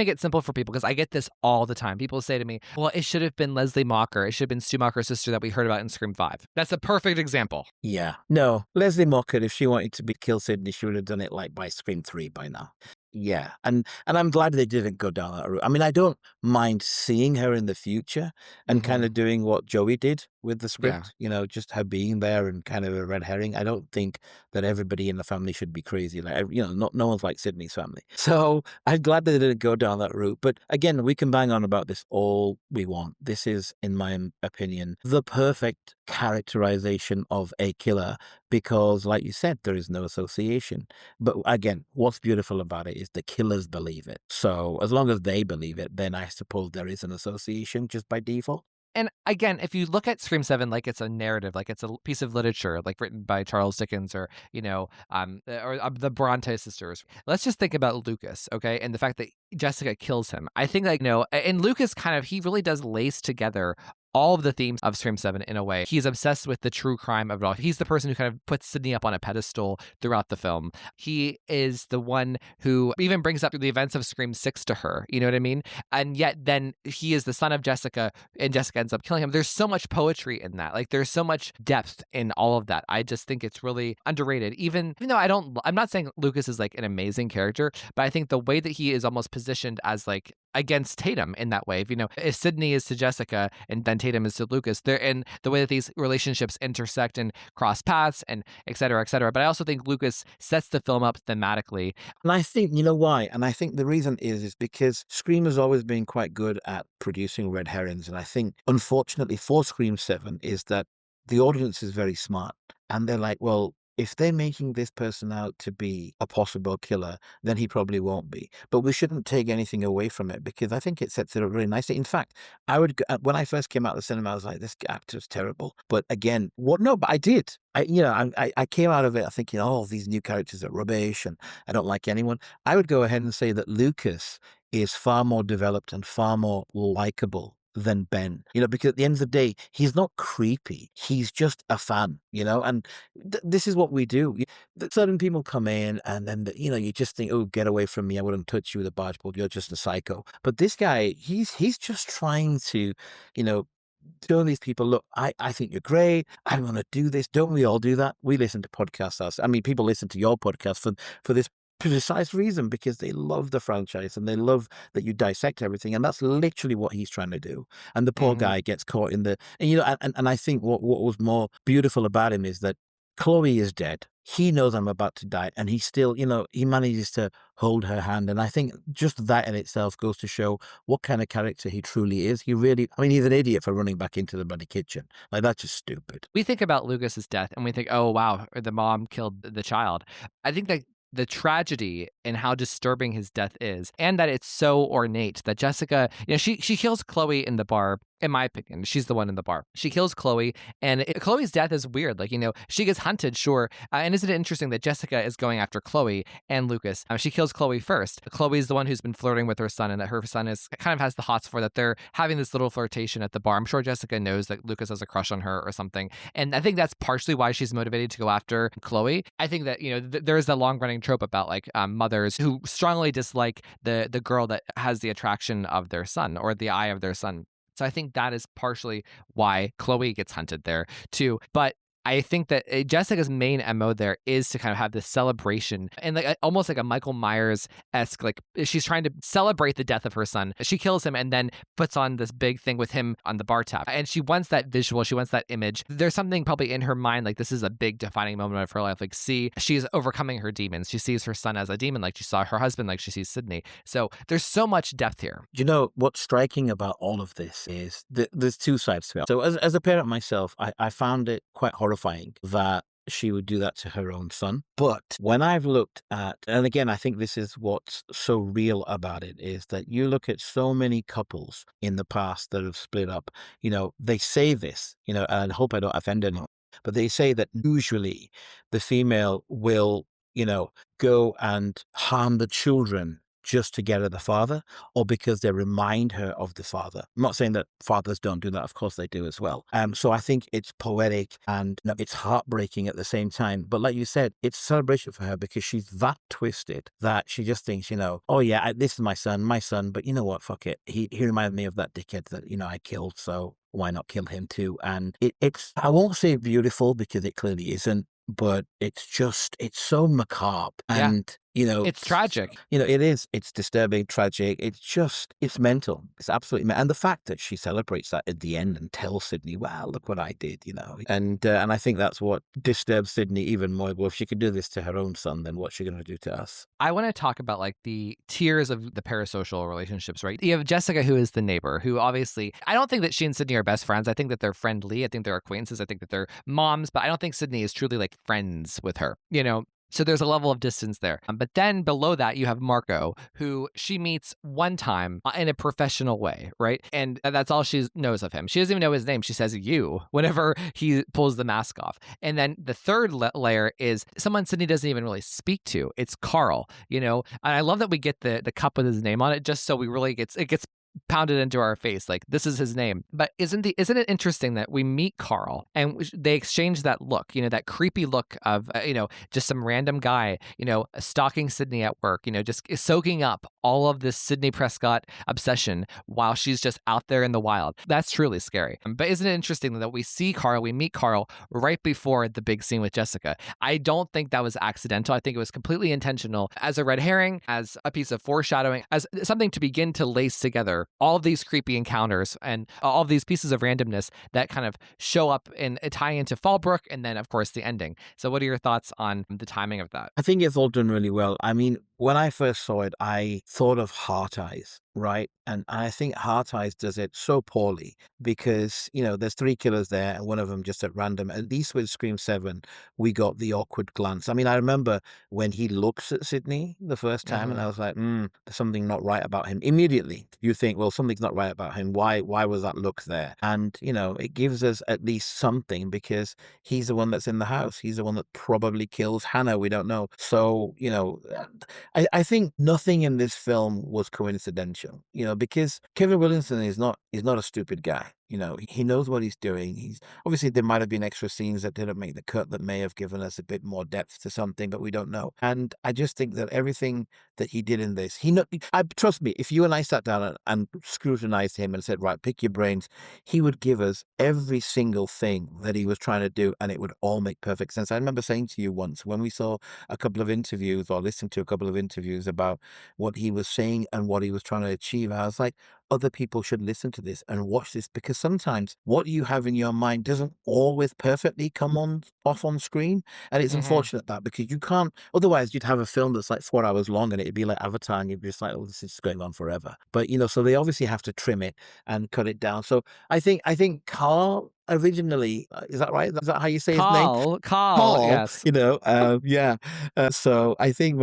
it simple for people, because I get this all the time. People say to me, well, it should have been Leslie Mocker. It should have been Stu Mocker's sister that we heard about in Scream 5. That's a perfect example. Yeah. No, Leslie Mocker, if she wanted to kill Sydney, she would have done it like by Scream 3 by now. Yeah, and I'm glad they didn't go down that route. I mean, I don't mind seeing her in the future and kind of doing what Joey did with the script, just her being there and kind of a red herring. I don't think that everybody in the family should be crazy. Like, no one's like Sydney's family. So I'm glad they didn't go down that route. But again, we can bang on about this all we want. This is, in my opinion, the perfect characterization of a killer because, like you said, there is no association. But again, what's beautiful about it is the killers believe it. So as long as they believe it, then I suppose there is an association just by default. And again, if you look at Scream 7 like it's a narrative, like it's a piece of literature, like written by Charles Dickens or, the Bronte sisters, let's just think about Lucas, okay? And the fact that Jessica kills him. I think, and Lucas he really does lace together all of the themes of Scream 7 in a way. He's obsessed with the true crime of it all. He's the person who kind of puts Sydney up on a pedestal throughout the film. He is the one who even brings up the events of Scream 6 to her. You know what I mean? And yet then he is the son of Jessica and Jessica ends up killing him. There's so much poetry in that. Like there's so much depth in all of that. I just think it's really underrated. Even though I'm not saying Lucas is like an amazing character, but I think the way that he is almost positioned as like against Tatum in that way. If Sydney is to Jessica and then Tatum is to Lucas, they're in the way that these relationships intersect and cross paths and et cetera, et cetera. But I also think Lucas sets the film up thematically. And I think, you know why? And I think the reason is because Scream has always been quite good at producing red herrings. And I think, unfortunately for Scream 7, is that the audience is very smart. And they're like, well, if they're making this person out to be a possible killer, then he probably won't be. But we shouldn't take anything away from it because I think it sets it up really nicely. In fact, when I first came out of the cinema, I was like, this actor's terrible. But again, but I did. I came out of it thinking, oh, these new characters are rubbish and I don't like anyone. I would go ahead and say that Lucas is far more developed and far more likable than Ben, because at the end of the day, he's not creepy. He's just a fan, and this is what we do. Certain people come in and then, you just think, oh, get away from me. I wouldn't touch you with a barge pole. You're just a psycho. But this guy, he's just trying to, tell these people, look, I think you're great. I want to do this. Don't we all do that? We listen to podcasts. I mean, people listen to your podcast for this precise reason, because they love the franchise and they love that you dissect everything, and that's literally what he's trying to do. And the poor guy gets caught in and I think what was more beautiful about him is that Chloe is dead. He knows I'm about to die, and he still, he manages to hold her hand. And I think just that in itself goes to show what kind of character he truly is. He's an idiot for running back into the bloody kitchen. Like, that's just stupid. We think about Lucas's death and we think, oh, wow, the mom killed the child. I think that the tragedy and how disturbing his death is, and that it's so ornate that Jessica, she kills Chloe in the bar. In my opinion, she's the one in the bar. She kills Chloe, and Chloe's death is weird. Like, she gets hunted, sure. And isn't it interesting that Jessica is going after Chloe and Lucas? She kills Chloe first. Chloe's the one who's been flirting with her son, and that her son has the hots for that. They're having this little flirtation at the bar. I'm sure Jessica knows that Lucas has a crush on her or something. And I think that's partially why she's motivated to go after Chloe. I think that, there is a long running trope about mothers who strongly dislike the girl that has the attraction of their son or the eye of their son. So I think that is partially why Chloe gets hunted there too. But I think that Jessica's main MO there is to kind of have this celebration and almost like a Michael Myers-esque, like she's trying to celebrate the death of her son. She kills him and then puts on this big thing with him on the bar tab. And she wants that visual. She wants that image. There's something probably in her mind, like this is a big defining moment of her life. Like, she's overcoming her demons. She sees her son as a demon, like she saw her husband, like she sees Sydney. So there's so much depth here. What's striking about all of this is there's two sides to it. So as a parent myself, I found it quite horrifying that she would do that to her own son. But when I've looked at, and again, I think this is what's so real about it, is that you look at so many couples in the past that have split up, they say this, and I hope I don't offend anyone, but they say that usually the female will, go and harm the children just to get at the father, or because they remind her of the father. I'm not saying that fathers don't do that. Of course they do as well. So I think it's poetic and it's heartbreaking at the same time. But like you said, it's a celebration for her because she's that twisted that she just thinks, oh yeah, this is my son, but you know what? Fuck it. He reminded me of that dickhead that, I killed. So why not kill him too? And it's, I won't say beautiful because it clearly isn't, but it's so macabre. And it's tragic. It is. It's disturbing, tragic. It's mental. It's absolutely and the fact that she celebrates that at the end and tells Sydney, "Wow, look what I did," and I think that's what disturbs Sydney even more. Well, if she could do this to her own son, then what's she going to do to us? I want to talk about the tiers of the parasocial relationships, right? You have Jessica, who is the neighbor, who obviously, I don't think that she and Sydney are best friends. I think that they're friendly. I think they're acquaintances. I think that they're moms, but I don't think Sydney is truly friends with her. So there's a level of distance there. But then below that, you have Marco, who she meets one time in a professional way, right? And that's all she knows of him. She doesn't even know his name. She says you whenever he pulls the mask off. And then the third layer is someone Sydney doesn't even really speak to. It's Karl, you know? And I love that we get the cup with his name on it, just so we really it gets pounded into our face like this is his name. But isn't it interesting that we meet Karl and they exchange that look, you know, that creepy look of just some random guy, stalking Sydney at work, just soaking up all of this Sydney Prescott obsession while she's just out there in the wild. That's truly scary. But isn't it interesting that we meet Karl right before the big scene with Jessica? I don't think that was accidental. I think it was completely intentional, as a red herring, as a piece of foreshadowing, as something to begin to lace together all of these creepy encounters and all of these pieces of randomness that kind of show up and tie into Fallbrook, and then of course the ending. So what are your thoughts on the timing of that? I think it's all done really well. I mean, when I first saw it, I thought of Heart Eyes, right? And I think Heart Eyes does it so poorly because, there's three killers there and one of them just at random. At least with Scream 7, we got the awkward glance. I mean, I remember when he looks at Sydney the first time and I was like, there's something not right about him. Immediately, you think, well, something's not right about him. Why was that look there? And, it gives us at least something because he's the one that's in the house. He's the one that probably kills Hannah. We don't know. So, I think nothing in this film was coincidental, because Kevin Williamson is not a stupid guy. He knows what he's doing. He's obviously there might have been extra scenes that didn't make the cut that may have given us a bit more depth to something, but we don't know. And I just think that everything that he did in this, trust me, if you and I sat down and scrutinized him and said, right, pick your brains, he would give us every single thing that he was trying to do, and it would all make perfect sense. I remember saying to you once when we saw a couple of interviews or listened to a couple of interviews about what he was saying and what he was trying to achieve, I was like, other people should listen to this and watch this, because sometimes what you have in your mind doesn't always perfectly come off on screen. And it's unfortunate that, because you can't, otherwise you'd have a film that's like 4 hours long and it'd be like Avatar and you'd be just like, oh, this is going on forever. But so they obviously have to trim it and cut it down. So I think Karl originally, is that right? Is that how you say his name? Karl, yes. Yeah. So I think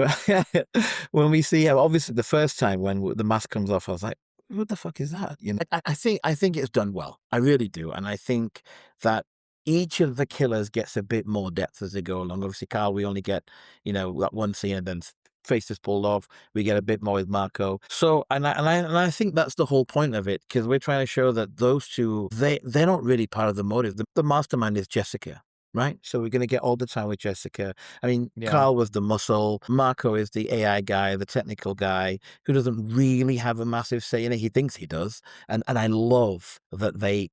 when we see him, obviously the first time when the mask comes off, I was like, what the fuck is that? I think it's done well. I really do. And I think that each of the killers gets a bit more depth as they go along. Obviously, Karl, we only get, that one scene and then face is pulled off. We get a bit more with Marco. So, and I think that's the whole point of it, because we're trying to show that those two, they're not really part of the motive. The mastermind is Jessica. Right? So we're going to get all the time with Jessica. I mean, Yeah. Karl was the muscle. Marco is the AI guy, the technical guy who doesn't really have a massive say in it. He thinks he does. And I love that they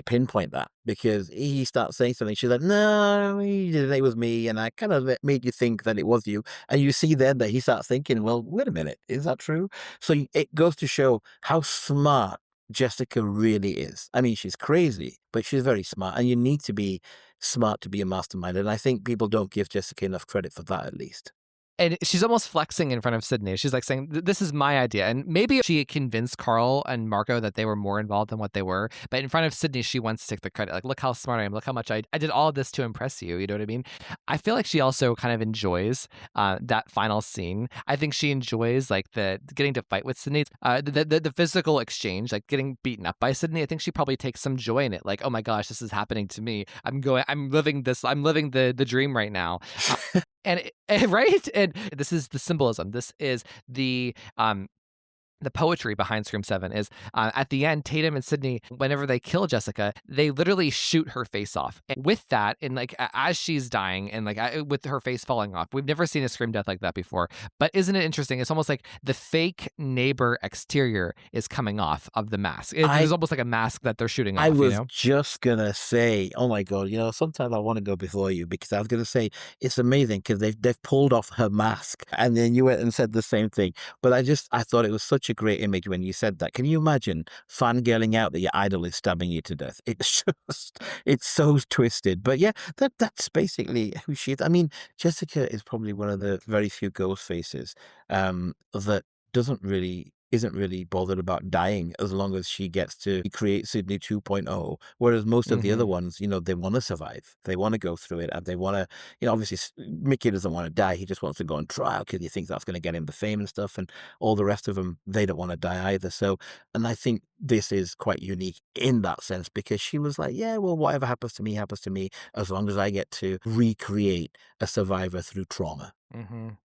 pinpoint that, because he starts saying something. She's like, no, he did it with me. And I kind of made you think that it was you. And you see then that he starts thinking, well, wait a minute, is that true? So it goes to show how smart Jessica really is. I mean, she's crazy, but she's very smart, and you need to be smart to be a mastermind. And I think people don't give Jessica enough credit for that, at least. And she's almost flexing in front of Sydney. She's like saying, this is my idea. And maybe she convinced Karl and Marco that they were more involved than what they were. But in front of Sydney, she wants to take the credit. Like, look how smart I am. Look how much I did all of this to impress you. You know what I mean? I feel like she also kind of enjoys that final scene. I think she enjoys like the getting to fight with Sydney, the physical exchange, like getting beaten up by Sydney. I think she probably takes some joy in it. Like, oh my gosh, this is happening to me. I'm living the dream right now. Right? And this is the symbolism. This is the poetry behind Scream 7 is at the end, Tatum and Sydney, whenever they kill Jessica, they literally shoot her face off. And with that, and like as she's dying and like with her face falling off, we've never seen a Scream death like that before. But isn't it interesting? It's almost like the fake neighbor exterior is coming off of the mask. It's almost like a mask that they're shooting off. I was just going to say, oh my God, sometimes I want to go before you, because I was going to say, it's amazing because they've pulled off her mask, and then you went and said the same thing. But I thought it was such a great image when you said that. Can you imagine fangirling out that your idol is stabbing you to death? It's so twisted. But yeah, that's basically who she is. I mean, Jessica is probably one of the very few Ghostfaces that doesn't really isn't really bothered about dying as long as she gets to create Sydney 2.0. Whereas most of the other ones, they want to survive. They want to go through it, and they want to, obviously Mickey doesn't want to die. He just wants to go on trial because he thinks that's going to get him the fame and stuff. And all the rest of them, they don't want to die either. So, and I think this is quite unique in that sense, because she was like, yeah, well, whatever happens to me, as long as I get to recreate a survivor through trauma.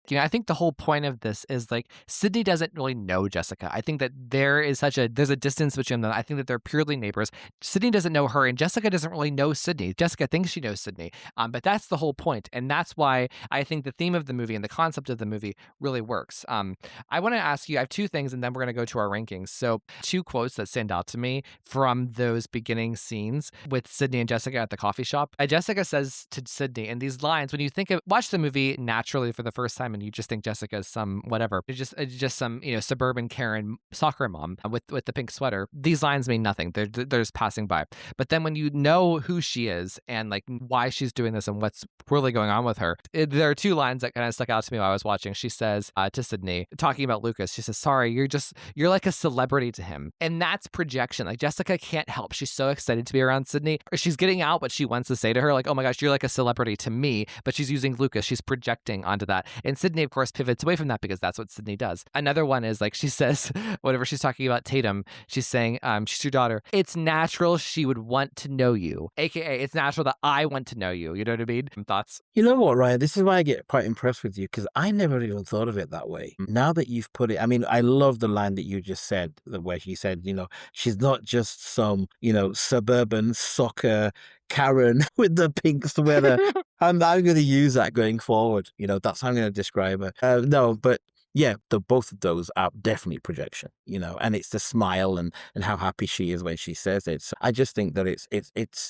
I think the whole point of this is like Sydney doesn't really know Jessica. I think that there's a distance between them. I think that they're purely neighbors. Sydney doesn't know her, and Jessica doesn't really know Sydney. Jessica thinks she knows Sydney, but that's the whole point, and that's why I think the theme of the movie and the concept of the movie really works. I want to ask you. I have two things, and then we're going to go to our rankings. So, two quotes that stand out to me from those beginning scenes with Sydney and Jessica at the coffee shop. Jessica says to Sydney in these lines, when you watch the movie naturally for the first time, and you just think Jessica's some whatever, it's just some suburban Karen soccer mom with the pink sweater. These lines mean nothing. They're just passing by. But then when you know who she is and like why she's doing this and what's really going on with her, there are two lines that kind of stuck out to me while I was watching. She says to Sydney, talking about Lucas, she says, "Sorry, you're like a celebrity to him," and that's projection. Like Jessica can't help. She's so excited to be around Sydney. Or she's getting out what she wants to say to her, like, "Oh my gosh, you're like a celebrity to me," but she's using Lucas. She's projecting onto that. And Sydney, of course, pivots away from that because that's what Sydney does. Another one is like she says, whenever she's talking about Tatum, she's saying, she's your daughter. It's natural she would want to know you, aka it's natural that I want to know you. You know what I mean? Thoughts? You know what, Ryan? This is why I get quite impressed with you, because I never even thought of it that way. Now that you've put it, I mean, I love the line that you just said, where she said, she's not just some, suburban soccer Karen with the pink sweater. I'm going to use that going forward. That's how I'm going to describe her. No, but yeah, both of those are definitely projection, and it's the smile and how happy she is when she says it. So I just think that it's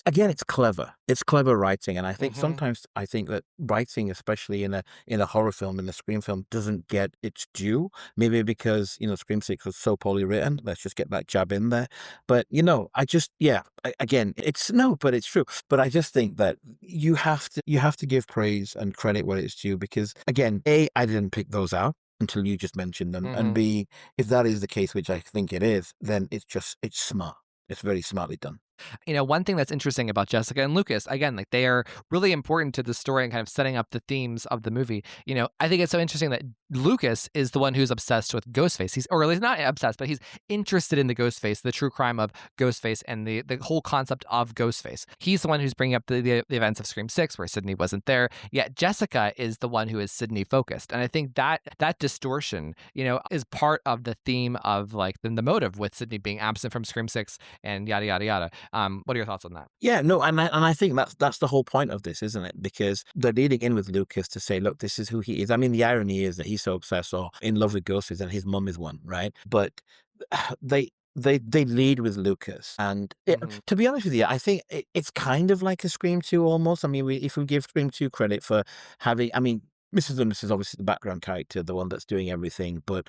again, it's clever. It's clever writing. And I think sometimes I think that writing, especially in a horror film, in a Scream film, doesn't get its due. Maybe because, Scream 6 was so poorly written. Let's just get that jab in there. But, again, but it's true. But I just think that you have to give praise and credit where it's due, because again, A, I didn't pick those out until you just mentioned them, and B, if that is the case, which I think it is, then it's smart. It's very smartly done. One thing that's interesting about Jessica and Lucas, again, like they are really important to the story and kind of setting up the themes of the movie. I think it's so interesting that Lucas is the one who's obsessed with Ghostface. Or at least not obsessed, but he's interested in the Ghostface, the true crime of Ghostface, and the whole concept of Ghostface. He's the one who's bringing up the events of Scream 6, where Sydney wasn't there. Yet Jessica is the one who is Sydney focused. And I think that distortion, is part of the theme of like the motive with Sydney being absent from Scream 6 and yada, yada, yada. What are your thoughts on that? Yeah, no, and I think that's the whole point of this, isn't it? Because they're leading in with Lucas to say, look, this is who he is. I mean, the irony is that he's so obsessed or in love with Ghostface and his mum is one, right? But they lead with Lucas, and to be honest with you, I think it's kind of like a Scream 2 almost. I mean, if we give Scream 2 credit for having, I mean, Mrs. Loomis is obviously the background character, the one that's doing everything, but,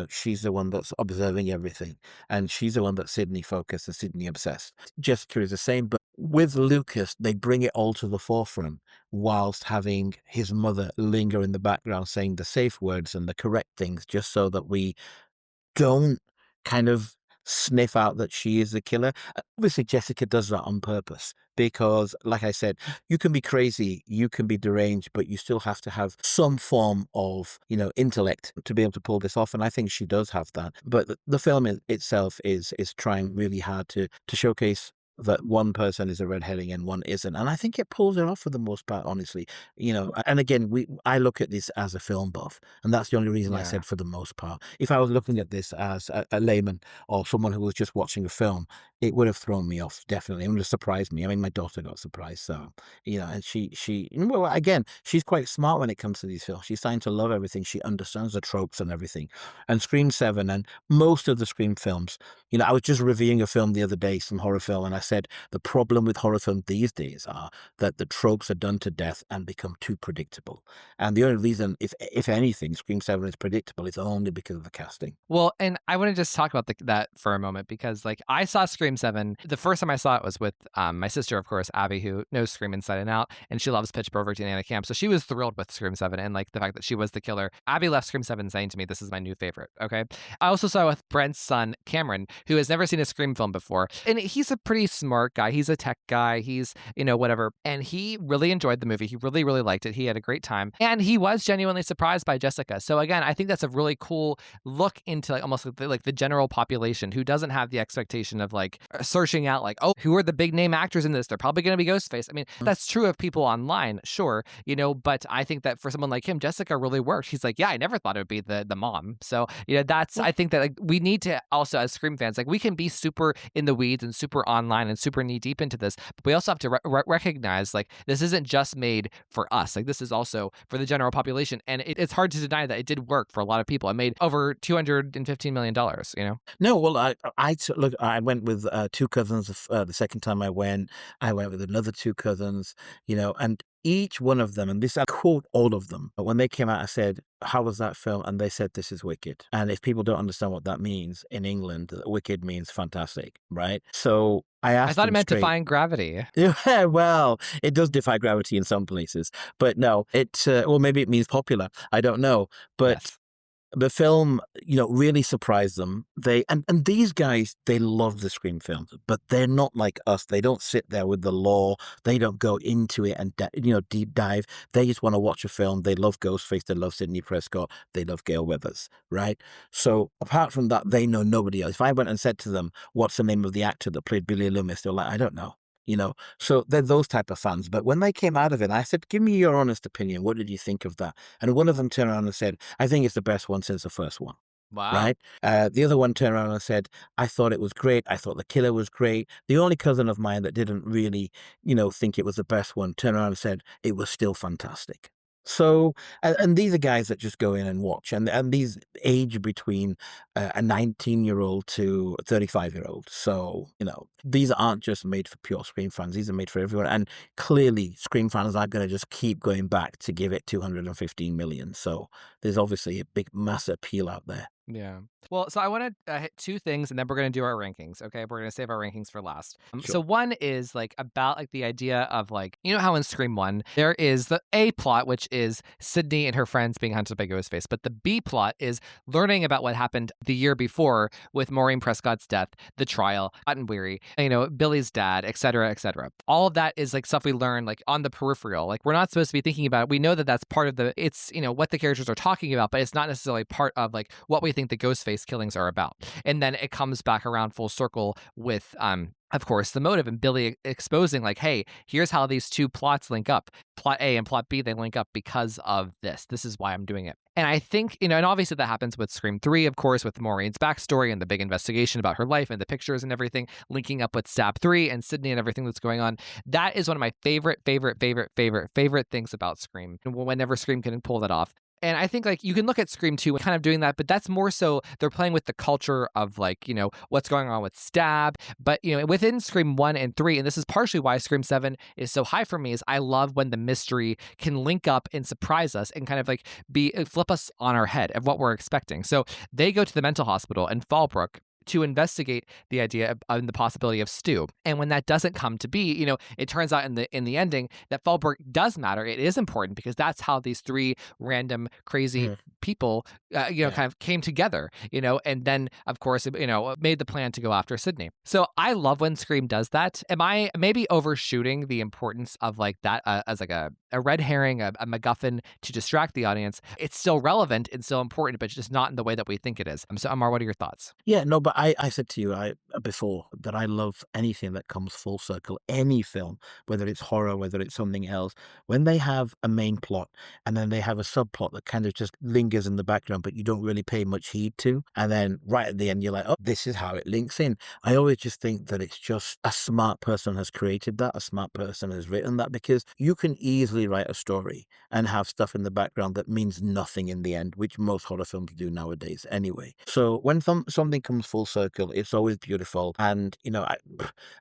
she's the one that's observing everything, and she's the one that's Sydney focused and Sydney obsessed. Jessica is the same, but with Lucas, they bring it all to the forefront whilst having his mother linger in the background saying the safe words and the correct things, just so that we don't kind of sniff out that she is the killer. Obviously, Jessica does that on purpose because, like I said, you can be crazy, you can be deranged, but you still have to have some form of, intellect to be able to pull this off. And I think she does have that. But the film itself is trying really hard to showcase that one person is a red herring and one isn't. And I think it pulls it off for the most part, honestly. And again, I look at this as a film buff, and that's the only reason I said for the most part. If I was looking at this as a layman or someone who was just watching a film, it would have thrown me off, definitely. It would have surprised me. I mean, my daughter got surprised, so, and well, again, she's quite smart when it comes to these films. She's starting to love everything. She understands the tropes and everything. And Scream 7 and most of the Scream films, I was just reviewing a film the other day, some horror film, and I said, the problem with horror films these days are that the tropes are done to death and become too predictable. And the only reason, if anything, Scream 7 is predictable is only because of the casting. Well, and I want to just talk about that for a moment because, like, I saw Scream 7. The first time I saw it was with my sister, of course, Abby, who knows Scream inside and out, and she loves Pitch Perfect and Anna Camp. So she was thrilled with Scream 7 and, like, the fact that she was the killer. Abby left Scream 7 saying to me, "This is my new favorite." Okay. I also saw it with Brent's son, Cameron, who has never seen a Scream film before. And he's a pretty smart guy. He's a tech guy. He's, whatever. And he really enjoyed the movie. He really, really liked it. He had a great time. And he was genuinely surprised by Jessica. So, again, I think that's a really cool look into like almost like the general population who doesn't have the expectation of like searching out like, oh, who are the big name actors in this? They're probably going to be Ghostface. I mean, that's true of people online, sure, but I think that for someone like him, Jessica really worked. He's like, yeah, I never thought it would be the mom. So, that's, I think that like we need to also, as Scream fans, like we can be super in the weeds and super online and super knee deep into this, but we also have to recognize like this isn't just made for us. Like this is also for the general population. And it's hard to deny that it did work for a lot of people. It made over $215 million, No, well, look, I went with two cousins the second time I went with another two cousins, and each one of them, and this I quote all of them, but when they came out, I said, how was that film? And they said, this is wicked. And if people don't understand what that means in England, wicked means fantastic, right? So I asked I thought it them meant straight, defying gravity. Yeah, well, it does defy gravity in some places, but no, well, maybe it means popular. I don't know, but Yes. the film, really surprised them. And these guys, they love the Scream films, but they're not like us. They don't sit there with the lore. They don't go into it and deep dive. They just want to watch a film. They love Ghostface. They love Sidney Prescott. They love Gail Weathers, right? So apart from that, they know nobody else. If I went and said to them, "What's the name of the actor that played Billy Loomis?" They're like, "I don't know." So they're those type of fans. But when they came out of it, I said, give me your honest opinion. What did you think of that? And one of them turned around and said, I think it's the best one since the first one. Wow. Right? The other one turned around and said, I thought it was great. I thought the killer was great. The only cousin of mine that didn't really, think it was the best one turned around and said, it was still fantastic. So, and these are guys that just go in and watch, and these age between a 19-year-old to a 35-year-old. So, these aren't just made for pure Scream fans. These are made for everyone. And clearly, Scream fans aren't going to just keep going back to give it 215 million. So there's obviously a big mass appeal out there. Yeah. Well, so I want to hit two things, and then we're going to do our rankings. Okay, we're going to save our rankings for last. Sure. So one is like about like the idea of like how in Scream 1 there is the A plot, which is Sydney and her friends being hunted by Ghostface, but the B plot is learning about what happened the year before with Maureen Prescott's death, the trial, Hot and Weary, Billy's dad, et cetera, et cetera. All of that is like stuff we learn like on the peripheral. Like we're not supposed to be thinking about it. We know that that's part of it's what the characters are talking about, but it's not necessarily part of like what we think the Ghostface killings are about. And then it comes back around full circle with of course, the motive and Billy exposing like, hey, here's how these two plots link up. Plot A and plot B, they link up because of this. This is why I'm doing it. And I think, and obviously that happens with Scream 3, of course, with Maureen's backstory and the big investigation about her life and the pictures and everything, linking up with Stab 3 and Sydney and everything that's going on. That is one of my favorite things about Scream. Whenever Scream can pull that off. And I think like you can look at Scream 2 kind of doing that, but that's more so they're playing with the culture of like, what's going on with Stab. But, within Scream 1 and 3, and this is partially why Scream 7 is so high for me, is I love when the mystery can link up and surprise us and kind of like flip us on our head of what we're expecting. So they go to the mental hospital in Fallbrook to investigate the idea of the possibility of Stu. And when that doesn't come to be, it turns out in the ending that Fallbrook does matter. It is important because that's how these three random crazy people, kind of came together, and then of course, made the plan to go after Sydney. So I love when Scream does that. Am I maybe overshooting the importance of like that as like a red herring, a MacGuffin to distract the audience? It's still relevant and still important, but just not in the way that we think it is. So Amar, what are your thoughts? Yeah, no, but I said to you before that I love anything that comes full circle, any film, whether it's horror, whether it's something else, when they have a main plot and then they have a subplot that kind of just lingers in the background, but you don't really pay much heed to. And then right at the end, you're like, oh, this is how it links in. I always just think that it's just a smart person has created that, a smart person has written that, because you can easily literally write a story and have stuff in the background that means nothing in the end, which most horror films do nowadays anyway. So when something comes full circle, it's always beautiful. And,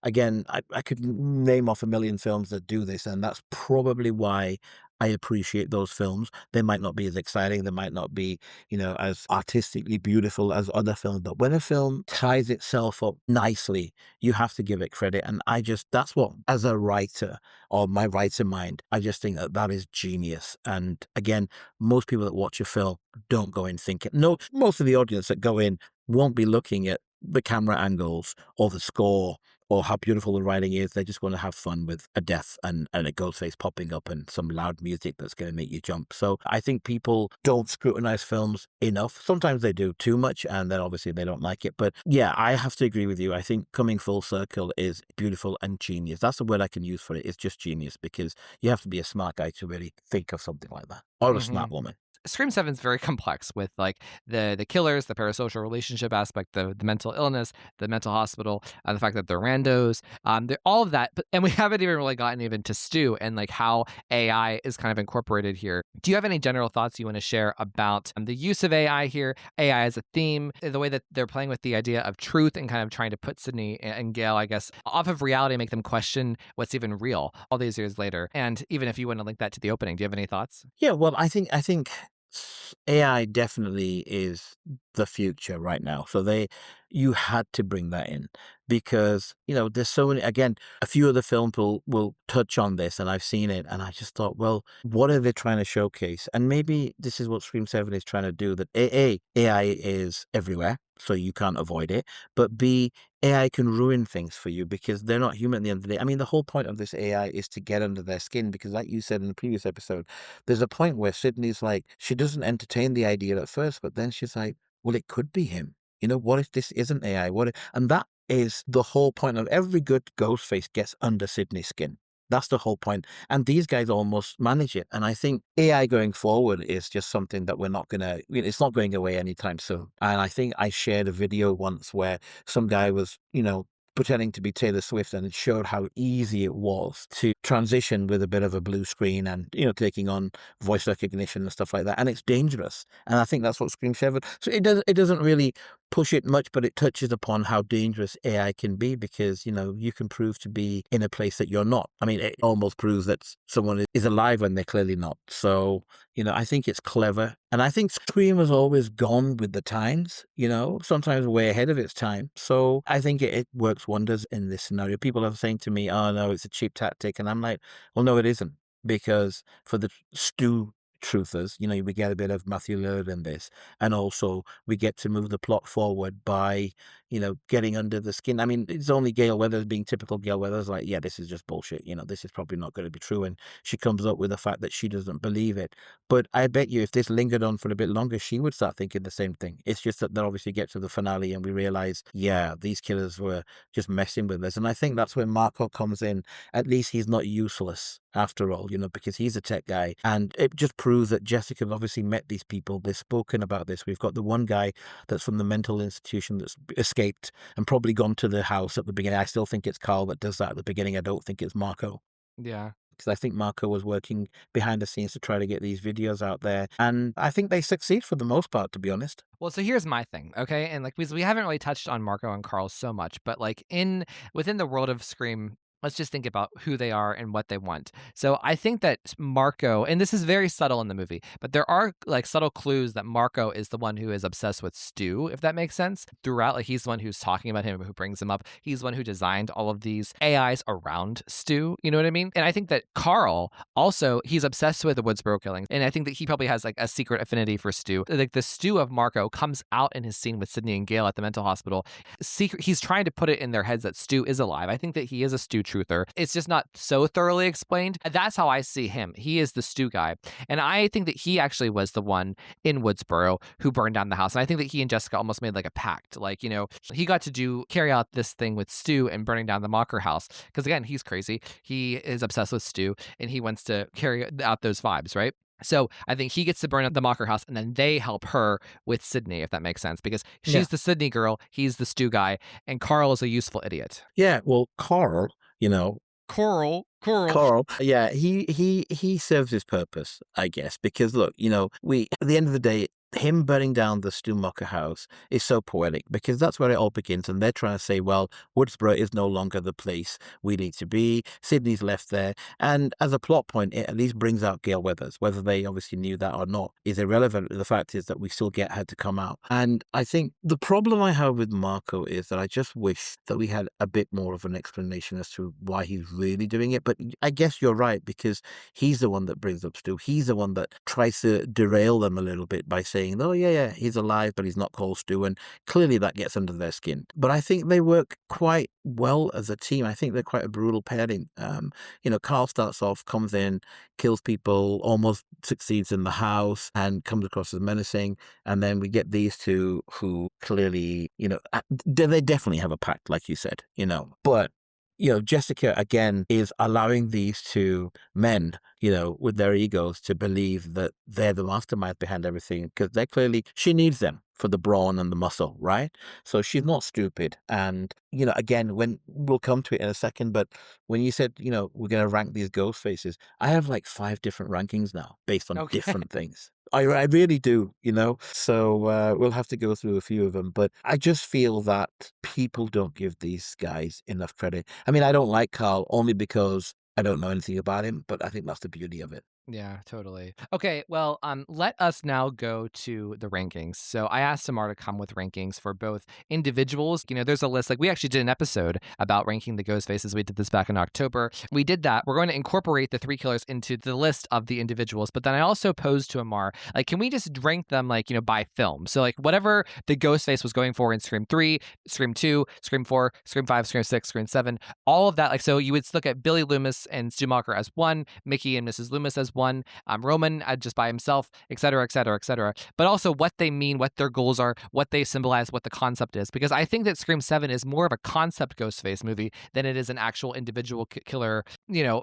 I could name off a million films that do this, and that's probably why I appreciate those films. They might not be as exciting, they might not be, as artistically beautiful as other films, but when a film ties itself up nicely, you have to give it credit. And that's what, as a writer or my writer mind, I just think that is genius. And again, most people that watch a film don't go in thinking, no, most of the audience that go in won't be looking at the camera angles or the score or how beautiful the writing is. They just want to have fun with a death and a ghost face popping up and some loud music that's going to make you jump. So I think people don't scrutinize films enough. Sometimes they do too much, and then obviously they don't like it. But yeah, I have to agree with you. I think coming full circle is beautiful and genius. That's the word I can use for it. It's just genius, because you have to be a smart guy to really think of something like that, or a smart woman. Scream 7 is very complex with like the killers, the parasocial relationship aspect, the mental illness, the mental hospital, the fact that they're randos, all of that. And we haven't even really gotten even to Stu and like how AI is kind of incorporated here. Do you have any general thoughts you want to share about the use of AI here, AI as a theme, the way that they're playing with the idea of truth and kind of trying to put Sydney and Gail, I guess, off of reality and make them question what's even real all these years later? And even if you want to link that to the opening, do you have any thoughts? Yeah, well, I think AI definitely is the future right now. So you had to bring that in, because, there's so many, again, a few of the films will touch on this, and I've seen it, and I just thought, well, what are they trying to showcase? And maybe this is what Scream 7 is trying to do, that AI is everywhere, so you can't avoid it, but B, AI can ruin things for you because they're not human at the end of the day. I mean, the whole point of this AI is to get under their skin, because like you said in the previous episode, there's a point where Sydney's like, she doesn't entertain the idea at first, but then she's like, well, it could be him. What if this isn't AI? And that is the whole point of every good Ghostface gets under Sydney's skin. That's the whole point. And these guys almost manage it. And I think AI going forward is just something that it's not going away anytime soon. And I think I shared a video once where some guy was, pretending to be Taylor Swift, and it showed how easy it was to transition with a bit of a blue screen and, taking on voice recognition and stuff like that. And it's dangerous. And I think that's what Scream 7. So it doesn't really push it much, but it touches upon how dangerous AI can be, because, you can prove to be in a place that you're not. I mean, it almost proves that someone is alive when they're clearly not. So, I think it's clever. And I think Scream has always gone with the times, sometimes way ahead of its time. So I think it works wonders in this scenario. People are saying to me, oh no, it's a cheap tactic. And I'm like, well, no, it isn't. Because for the Stu truthers, we get a bit of Matthew Lillard in this, and also we get to move the plot forward by, getting under the skin. I mean, it's only Gail Weathers being typical Gail Weathers, like, yeah, this is just bullshit, this is probably not going to be true, and she comes up with the fact that she doesn't believe it. But I bet you if this lingered on for a bit longer, she would start thinking the same thing. It's just that they obviously get to the finale and we realize, yeah, these killers were just messing with us. And I think that's where Marco comes in. At least he's not useless after all, because he's a tech guy, and it just proves that Jessica obviously met these people. They've spoken about this. We've got the one guy that's from the mental institution that's escaped and probably gone to the house at the beginning. I still think it's Karl that does that at the beginning. I don't think it's Marco. Yeah. Because I think Marco was working behind the scenes to try to get these videos out there. And I think they succeed for the most part, to be honest. Well, so here's my thing, okay? And like we haven't really touched on Marco and Karl so much, but like within the world of Scream, let's just think about who they are and what they want. So I think that Marco, and this is very subtle in the movie, but there are like subtle clues that Marco is the one who is obsessed with Stu, if that makes sense. Throughout, like he's the one who's talking about him, who brings him up. He's the one who designed all of these AIs around Stu, you know what I mean? And I think that Karl also, he's obsessed with the Woodsboro killing. And I think that he probably has like a secret affinity for Stu. Like the Stu of Marco comes out in his scene with Sydney and Gail at the mental hospital. He's trying to put it in their heads that Stu is alive. I think that he is a Stu truther. It's just not so thoroughly explained. That's how I see him. He is the Stu guy. And I think that he actually was the one in Woodsboro who burned down the house. And I think that he and Jessica almost made like a pact. Like, he got to carry out this thing with Stu and burning down the Mocker house. Because again, he's crazy. He is obsessed with Stu and he wants to carry out those vibes, right? So I think he gets to burn up the Mocker house, and then they help her with Sydney, if that makes sense, because she's the Sydney girl, he's the Stu guy, and Karl is a useful idiot. Yeah, well, Karl, Karl. Karl, yeah, he serves his purpose, I guess, because look, we at the end of the day, him burning down the Stumacher house is so poetic because that's where it all begins, and they're trying to say, well, Woodsboro is no longer the place we need to be. Sydney's left there, and as a plot point, it at least brings out Gail Weathers. Whether they obviously knew that or not is irrelevant. The fact is that we still get her to come out, and I think the problem I have with Marco is that I just wish that we had a bit more of an explanation as to why he's really doing it. But I guess you're right, because he's the one that brings up Stu. He's the one that tries to derail them a little bit by saying, oh, yeah, he's alive, but he's not called Stu. And clearly that gets under their skin. But I think they work quite well as a team. I think they're quite a brutal pairing. Karl starts off, comes in, kills people, almost succeeds in the house, and comes across as menacing. And then we get these two who clearly, they definitely have a pact, like you said, But Jessica, again, is allowing these two men, with their egos to believe that they're the mastermind behind everything, because she needs them for the brawn and the muscle, right? So she's not stupid. And, again, when we'll come to it in a second, but when you said, we're going to rank these ghost faces, I have like 5 different rankings now based on different things. I really do, So we'll have to go through a few of them. But I just feel that people don't give these guys enough credit. I mean, I don't like Karl only because I don't know anything about him, but I think that's the beauty of it. Yeah, totally. Okay, well, let us now go to the rankings. So I asked Amar to come with rankings for both individuals. There's a list, like we actually did an episode about ranking the ghost faces. We did this back in October. We did that. We're going to incorporate the 3 killers into the list of the individuals. But then I also posed to Amar, can we just rank them by film? So whatever the ghost face was going for in Scream 3, Scream 2, Scream 4, Scream 5, Scream 6, Scream 7, all of that. So you would look at Billy Loomis and Stumacher as 1, Mickey and Mrs. Loomis as 1, Roman just by himself, et cetera, et cetera, et cetera. But also what they mean, what their goals are, what they symbolize, what the concept is. Because I think that Scream 7 is more of a concept Ghostface movie than it is an actual individual killer,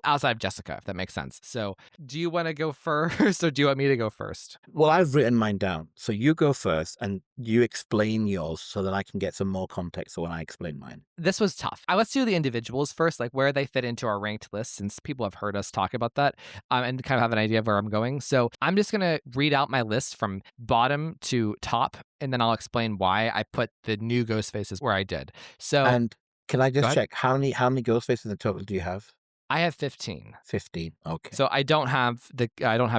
outside of Jessica, if that makes sense. So do you want to go first or do you want me to go first? Well, I've written mine down. So you go first and you explain yours so that I can get some more context when I explain mine. This was tough. Let's do the individuals first, where they fit into our ranked list, since people have heard us talk about that and kind of have an idea of where I'm going. So I'm just going to read out my list from bottom to top, and then I'll explain why I put the new ghost faces where I did. So, and can I just check how many ghost faces in total do you have? I have 15. 15. Okay. So I don't have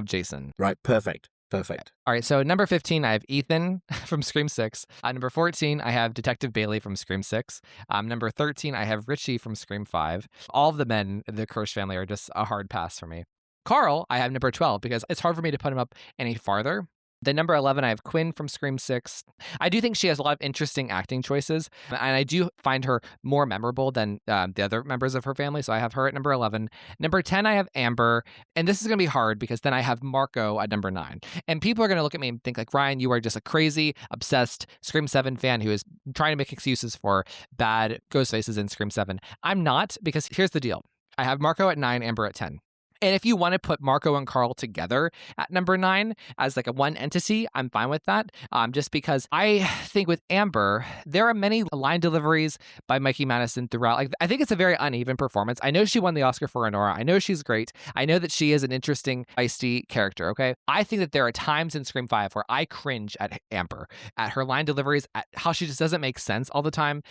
Jason. Right. Perfect. All right, so number 15, I have Ethan from Scream 6. Number 14, I have Detective Bailey from Scream 6. Number 13, I have Richie from Scream 5. All of the men in the Kirsch family are just a hard pass for me. Karl, I have number 12 because it's hard for me to put him up any farther. Then number 11, I have Quinn from Scream 6. I do think she has a lot of interesting acting choices, and I do find her more memorable than the other members of her family, so I have her at number 11. Number 10, I have Amber, and this is going to be hard because then I have Marco at number 9. And people are going to look at me and think Ryan, you are just a crazy, obsessed Scream 7 fan who is trying to make excuses for bad ghost faces in Scream 7. I'm not, because here's the deal. I have Marco at 9, Amber at 10. And if you want to put Marco and Karl together at number 9 as a one entity, I'm fine with that. Just because I think with Amber, there are many line deliveries by Mikey Madison throughout. I think it's a very uneven performance. I know she won the Oscar for Honora. I know she's great. I know that she is an interesting, feisty character, okay? I think that there are times in Scream 5 where I cringe at Amber, at her line deliveries, at how she just doesn't make sense all the time.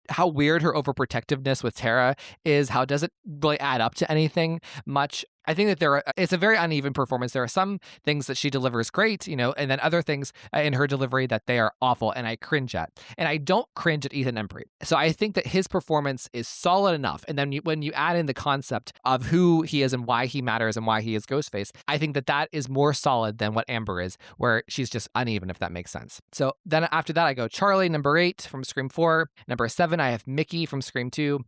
How weird her overprotectiveness with Tara is, how it doesn't really add up to anything much. I think that it's a very uneven performance. There are some things that she delivers great, and then other things in her delivery that they are awful and I cringe at. And I don't cringe at Ethan Embry. So I think that his performance is solid enough. And then when you add in the concept of who he is and why he matters and why he is Ghostface, I think that is more solid than what Amber is, where she's just uneven, if that makes sense. So then after that, I go Charlie, number 8 from Scream 4. Number 7, I have Mickey from Scream 2.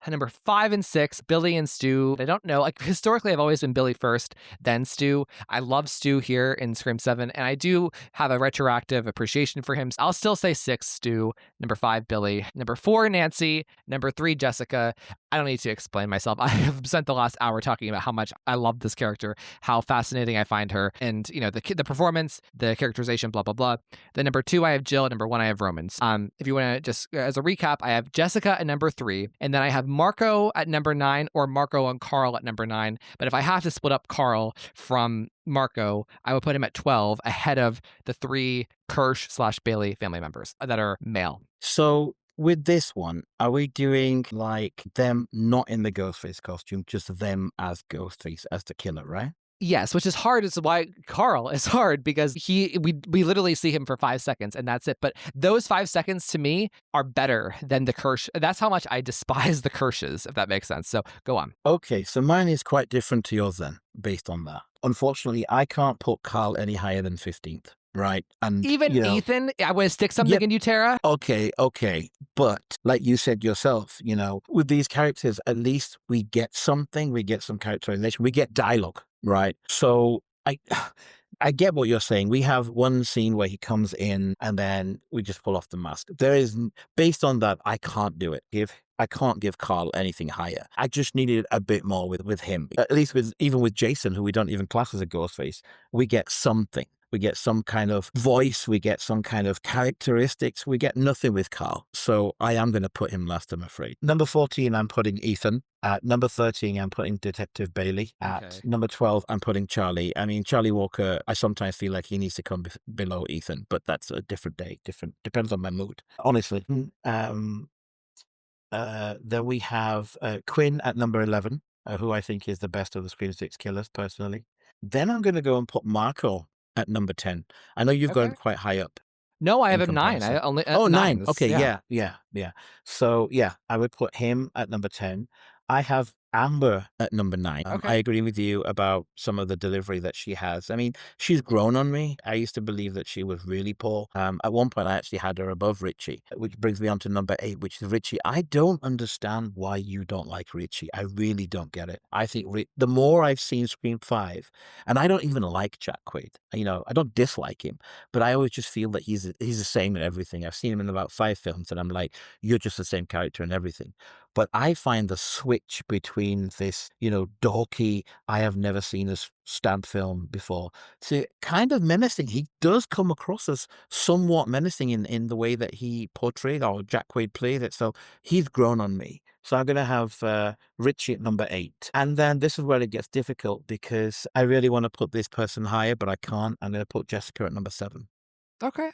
Number 5 and 6, Billy and Stu. I don't know. Historically, I've always been Billy first, then Stu. I love Stu here in Scream 7, and I do have a retroactive appreciation for him. I'll still say 6, Stu. Number 5, Billy. Number 4, Nancy. Number 3, Jessica. I don't need to explain myself. I have spent the last hour talking about how much I love this character, how fascinating I find her, and the performance, the characterization, blah blah blah. Then number 2, I have Jill. Number 1, I have Roman. If you want to just as a recap, I have Jessica at number 3, and then I have Marco at number 9 or Marco and Karl at number 9. But if I have to split up Karl from Marco, I would put him at 12 ahead of the 3 Kirsch/Bailey family members that are male. So with this one, are we doing like them not in the Ghostface costume, just them as Ghostface, as the killer, right? Yes, which is hard. Is why Karl is hard, because we literally see him for 5 seconds and that's it. But those 5 seconds to me are better than the Kirsch. That's how much I despise the Kirsches, if that makes sense. So go on. Okay, so mine is quite different to yours then, based on that. Unfortunately, I can't put Karl any higher than 15th, right? And Even Ethan, I want to stick something in you, Tara. Okay. But like you said yourself, with these characters, at least we get something, we get some characterization, we get dialogue, right? So I get what you're saying. We have one scene where he comes in and then we just pull off the mask. Based on that, I can't do it. I can't give Karl anything higher. I just needed a bit more with him. At least even with Jason, who we don't even class as a Ghostface, we get something. We get some kind of voice. We get some kind of characteristics. We get nothing with Karl. So I am going to put him last, I'm afraid. Number 14, I'm putting Ethan. At number 13, I'm putting Detective Bailey. At number 12, I'm putting Charlie. I mean, Charlie Walker, I sometimes feel like he needs to come below Ethan, but that's a different day. Depends on my mood. Honestly. Then we have Quinn at number 11, who I think is the best of the Scream 6 killers, personally. Then I'm going to go and put Marco at number 10. I know you've gone quite high up. No, I have him 9. I only 9. Okay, yeah. So yeah, I would put him at number 10. I have Amber at number 9. I agree with you about some of the delivery that she has. I mean, she's grown on me. I used to believe that she was really poor. At one point, I actually had her above Richie, which brings me on to number 8, which is Richie. I don't understand why you don't like Richie. I really don't get it. I think the more I've seen Scream 5, and I don't even like Jack Quaid. I don't dislike him, but I always just feel that he's the same in everything. I've seen him in about 5 films, and I'm like, you're just the same character in everything. But I find the switch between this, dorky, I have never seen a stab film before, to kind of menacing. He does come across as somewhat menacing in the way that he portrayed, or Jack Quaid played it. So he's grown on me. So I'm going to have Richie at number 8. And then this is where it gets difficult, because I really want to put this person higher, but I can't. I'm going to put Jessica at number 7. Okay.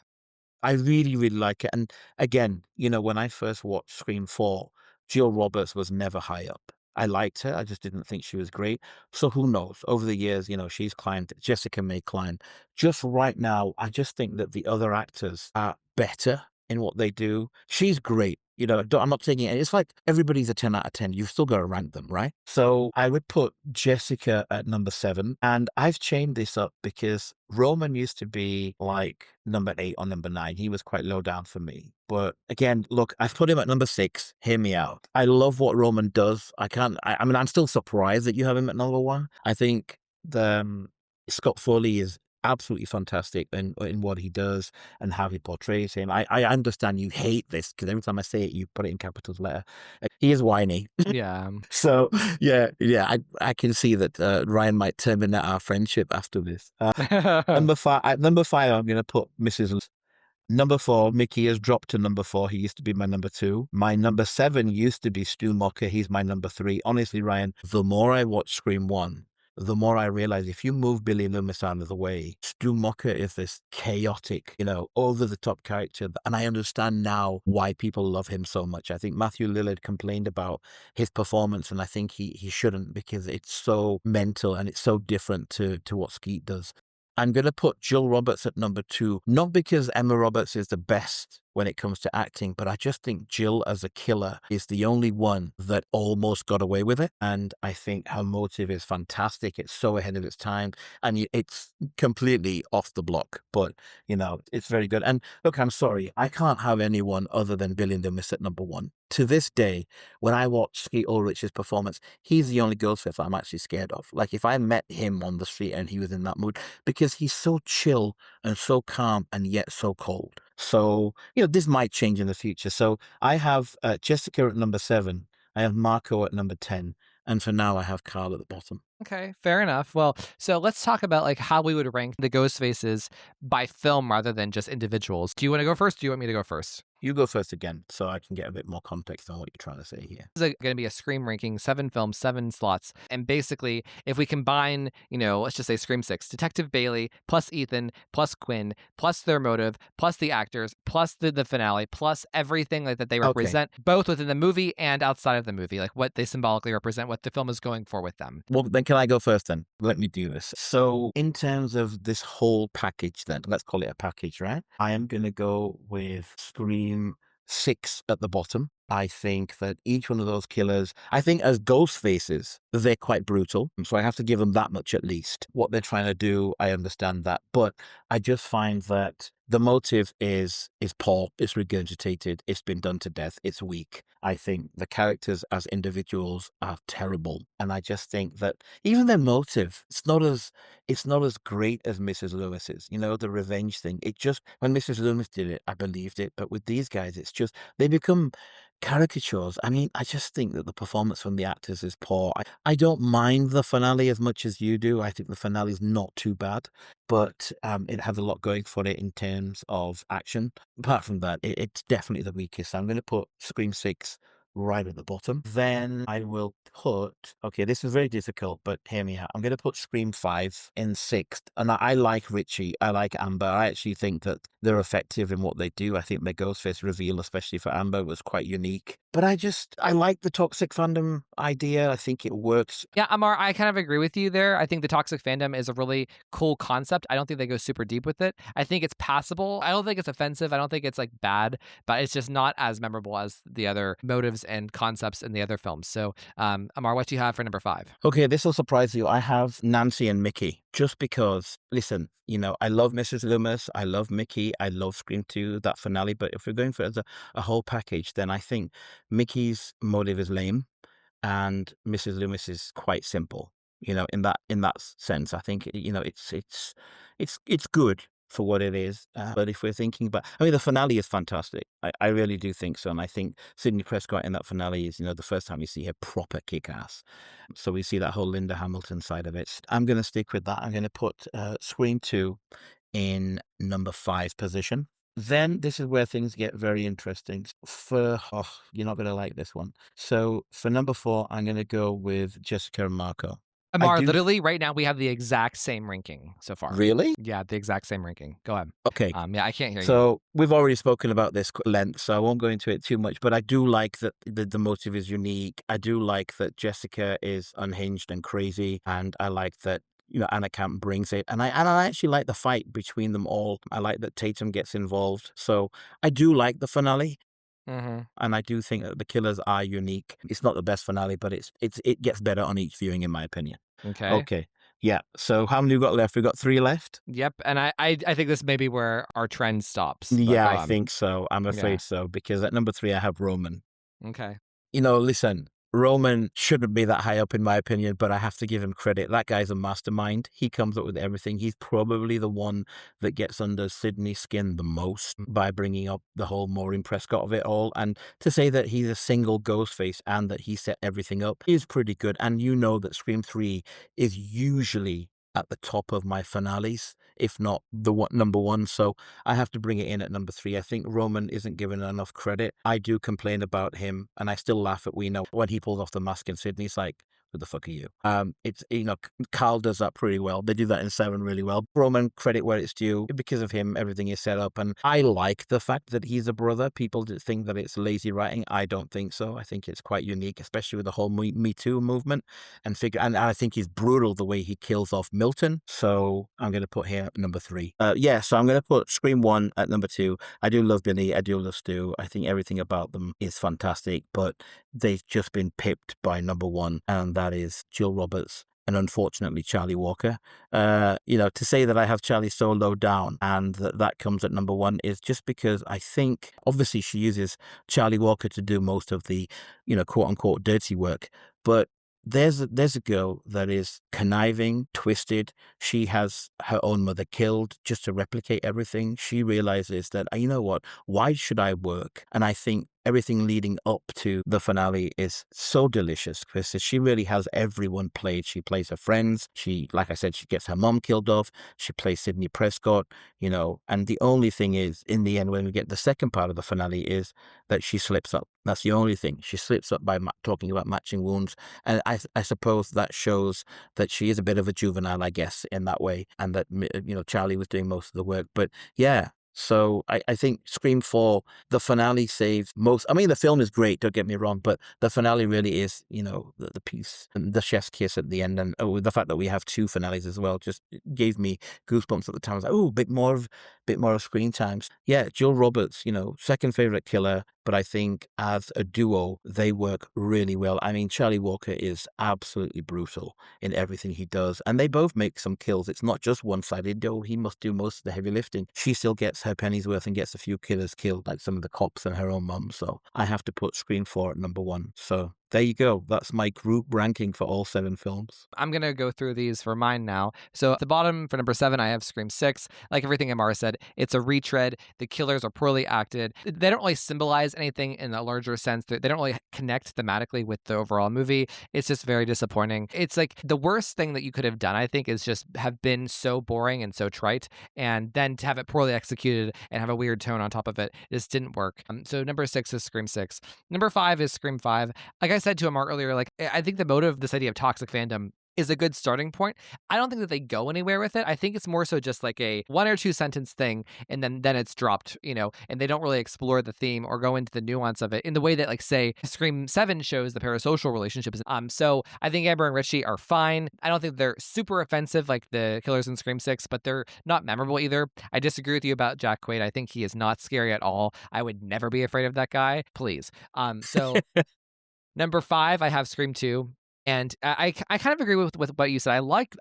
I really, really like it. And again, when I first watched Scream 4, Jill Roberts was never high up. I liked her. I just didn't think she was great. So who knows? Over the years, she's climbed. Jessica may climb. Just right now, I just think that the other actors are better in what they do. She's great. I'm not taking it. It's like everybody's a 10 out of 10. You've still got to rank them, right? So I would put Jessica at number 7. And I've chained this up because Roman used to be like number 8 or number 9. He was quite low down for me. But again, look, I've put him at number 6. Hear me out. I love what Roman does. I'm still surprised that you have him at number 1. I think Scott Foley is absolutely fantastic in what he does and how he portrays him. I understand you hate this, because every time I say it, you put it in capitals letter. He is whiny. Yeah. So yeah, I can see that Ryan might terminate our friendship after this. Number 5, I'm going to put Mrs. Number 4, Mickey has dropped to number 4. He used to be my number 2. My number 7 used to be Stu Mocker. He's my number 3. Honestly, Ryan, the more I watch Scream 1, the more I realize if you move Billy Loomis out of the way, Stu Mocker is this chaotic, over-the-top character. And I understand now why people love him so much. I think Matthew Lillard complained about his performance, and I think he shouldn't, because it's so mental and it's so different to what Skeet does. I'm going to put Jill Roberts at number 2, not because Emma Roberts is the best when it comes to acting, but I just think Jill as a killer is the only one that almost got away with it. And I think her motive is fantastic. It's so ahead of its time, and it's completely off the block, but it's very good. And look, I'm sorry, I can't have anyone other than Billy Loomis at number 1. To this day, when I watch Skeet Ulrich's performance, he's the only Ghostface I'm actually scared of. Like, if I met him on the street and he was in that mood, because he's so chill and so calm and yet so cold. So, this might change in the future. So I have Jessica at number 7. I have Marco at number 10. And for now, I have Karl at the bottom. Okay, fair enough. Well, so let's talk about like how we would rank the ghost faces by film rather than just individuals. Do you want to go first? Do you want me to go first? You go first again, so I can get a bit more context on what you're trying to say here. This is going to be a Scream ranking, 7 films, 7 slots. And basically, if we combine, let's just say Scream 6, Detective Bailey plus Ethan plus Quinn plus their motive plus the actors plus the finale plus everything like that they Okay. represent, both within the movie and outside of the movie, like what they symbolically represent, what the film is going for with them. Well, then can I go first then? Let me do this. So in terms of this whole package then, let's call it a package, right? I am going to go with Scream 6 at the bottom. I think that each one of those killers, I think as ghost faces, they're quite brutal. So I have to give them that much at least. What they're trying to do, I understand that. But I just find that the motive is poor, it's regurgitated, it's been done to death, it's weak. I think the characters as individuals are terrible. And I just think that even their motive, it's not as great as Mrs. Lewis's, the revenge thing. It just, when Mrs. Loomis did it, I believed it. But with these guys, it's just, they become caricatures. I mean, I just think that the performance from the actors is poor. I don't mind the finale as much as you do. I think the finale is not too bad, but it has a lot going for it in terms of action. Apart from that, it's definitely the weakest. I'm going to put Scream 6 right at the bottom. Then I will put, okay, this is very difficult, but hear me out. I'm going to put Scream 5 in 6th. And I like Richie. I like Amber. I actually think that they're effective in what they do. I think the Ghostface reveal, especially for Amber, was quite unique. But I like the toxic fandom idea. I think it works. Yeah, Amar, I kind of agree with you there. I think the toxic fandom is a really cool concept. I don't think they go super deep with it. I think it's passable. I don't think it's offensive. I don't think it's like bad, but it's just not as memorable as the other motives and concepts in the other films. So, Amar, what do you have for number 5? Okay, this will surprise you. I have Nancy and Mickey just because, listen, I love Mrs. Loomis. I love Mickey. I love Scream 2, that finale. But if we're going for it as a whole package, then I think Mickey's motive is lame and Mrs. Loomis is quite simple. In that sense, I think it's good for what it is. But if we're thinking about, I mean, the finale is fantastic. I really do think so, and I think Sidney Prescott in that finale is the first time you see her proper kick ass. So we see that whole Linda Hamilton side of it. I'm going to stick with that. I'm going to put Scream 2 in number 5 position. Then this is where things get very interesting. You're not going to like this one. So for number 4, I'm going to go with Jessica and Marco. Amar, literally right now we have the exact same ranking so far. Really? Yeah, the exact same ranking. Go ahead. Okay. Yeah, I can't hear you. So we've already spoken about this length, so I won't go into it too much, but I do like that the motive is unique. I do like that Jessica is unhinged and crazy, and I like that Anna Camp brings it. And I actually like the fight between them all. I like that Tatum gets involved. So I do like the finale. Mm-hmm. And I do think that the killers are unique. It's not the best finale, but it gets better on each viewing, in my opinion. Okay. Yeah. So how many we got left? We got 3 left. Yep. And I think this may be where our trend stops. Yeah, I think so. I'm afraid so, because at number 3 I have Roman. Okay. Listen, Roman shouldn't be that high up in my opinion, but I have to give him credit. That guy's a mastermind. He comes up with everything. He's probably the one that gets under Sydney's skin the most by bringing up the whole Maureen Prescott of it all. And to say that he's a single ghost face and that he set everything up is pretty good. And that Scream 3 is usually at the top of my finales, if not the number 1. So I have to bring it in at number 3. I think Roman isn't given enough credit. I do complain about him, and I still laugh at when he pulls off the mask and Sydney's like, who the fuck are you? It's Karl does that pretty well. They do that in 7 really well. Roman, credit where it's due. Because of him, everything is set up, and I like the fact that he's a brother. People think that it's lazy writing. I don't think so. I think it's quite unique, especially with the whole Me Too movement and I think he's brutal the way he kills off Milton. So I'm going to put here at number 3. So I'm going to put Scream 1 at number 2. I do love Billy. I do love Stu. I think everything about them is fantastic, but they've just been pipped by number 1, and that is Jill Roberts and unfortunately Charlie Walker. To say that I have Charlie so low down and that comes at number 1 is just because I think obviously she uses Charlie Walker to do most of the quote unquote dirty work, but there's a girl that is conniving, twisted. She has her own mother killed just to replicate everything. She realizes that, you know what, why should I work? And I think everything leading up to the finale is so delicious because she really has everyone played. She plays her friends. She, like I said, she gets her mom killed off. She plays Sidney Prescott, and the only thing is, in the end, when we get the second part of the finale, is that she slips up. That's the only thing. She slips up by talking about matching wounds. And I suppose that shows that she is a bit of a juvenile, I guess, in that way. And that, Charlie was doing most of the work. But yeah. So I think Scream 4, the finale saves most. I mean, the film is great, don't get me wrong, but the finale really is, the piece. And the chef's kiss at the end, and the fact that we have 2 finales as well, just gave me goosebumps at the time. I was like, oh, bit more of screen times. Yeah, Jill Roberts, second favorite killer, but I think as a duo, they work really well. I mean, Charlie Walker is absolutely brutal in everything he does, and they both make some kills. It's not just one-sided, though he must do most of the heavy lifting. She still gets her penny's worth and gets a few killers killed, like some of the cops and her own mum. So I have to put Scream 4 at number 1. So there you go. That's my group ranking for all 7 films. I'm going to go through these for mine now. So at the bottom for number 7, I have Scream 6. Like everything Amar said, it's a retread. The killers are poorly acted. They don't really symbolize anything in a larger sense. They don't really connect thematically with the overall movie. It's just very disappointing. It's like the worst thing that you could have done, I think, is just have been so boring and so trite, and then to have it poorly executed and have a weird tone on top of it just didn't work. So number 6 is Scream 6. Number 5 is Scream 5. Like I said to Amar earlier, like I think the motive, this idea of toxic fandom, is a good starting point. I don't think that they go anywhere with it. I think it's more so just like a 1 or 2 sentence thing, and then it's dropped, and they don't really explore the theme or go into the nuance of it in the way that, like, say, Scream 7 shows the parasocial relationships. So I think Amber and Richie are fine. I don't think they're super offensive like the killers in Scream 6, but they're not memorable either. I disagree with you about Jack Quaid. I think he is not scary at all. I would never be afraid of that guy. Please. So number 5, I have Scream 2. And I kind of agree with what you said.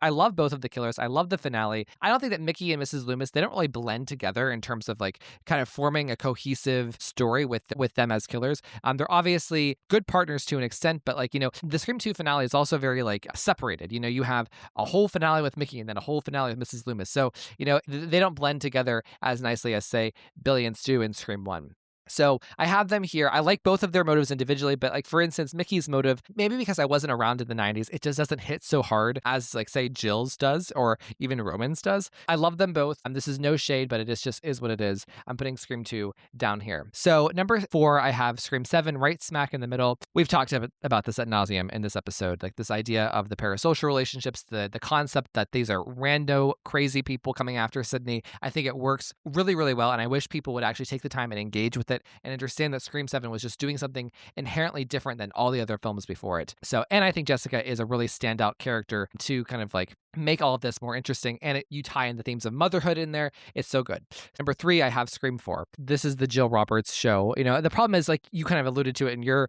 I love both of the killers. I love the finale. I don't think that Mickey and Mrs. Loomis, they don't really blend together in terms of like kind of forming a cohesive story with them as killers. They're obviously good partners to an extent, but like, the Scream 2 finale is also very like separated. You have a whole finale with Mickey and then a whole finale with Mrs. Loomis. So, they don't blend together as nicely as, say, Brilliance do in Scream 1. So I have them here. I like both of their motives individually, but like, for instance, Mickey's motive, maybe because I wasn't around in the 90s, it just doesn't hit so hard as, like, say, Jill's does or even Roman's does. I love them both. This is no shade, but it just is what it is. I'm putting Scream 2 down here. So number 4, I have Scream 7 right smack in the middle. We've talked about this ad nauseum in this episode, like this idea of the parasocial relationships, the concept that these are rando, crazy people coming after Sydney. I think it works really, really well, and I wish people would actually take the time and engage with it and understand that Scream 7 was just doing something inherently different than all the other films before it. So, and I think Jessica is a really standout character to kind of like make all of this more interesting, and you tie in the themes of motherhood in there. It's so good. Number 3, I have Scream 4. This is the Jill Roberts show. The problem is, like, you kind of alluded to it in your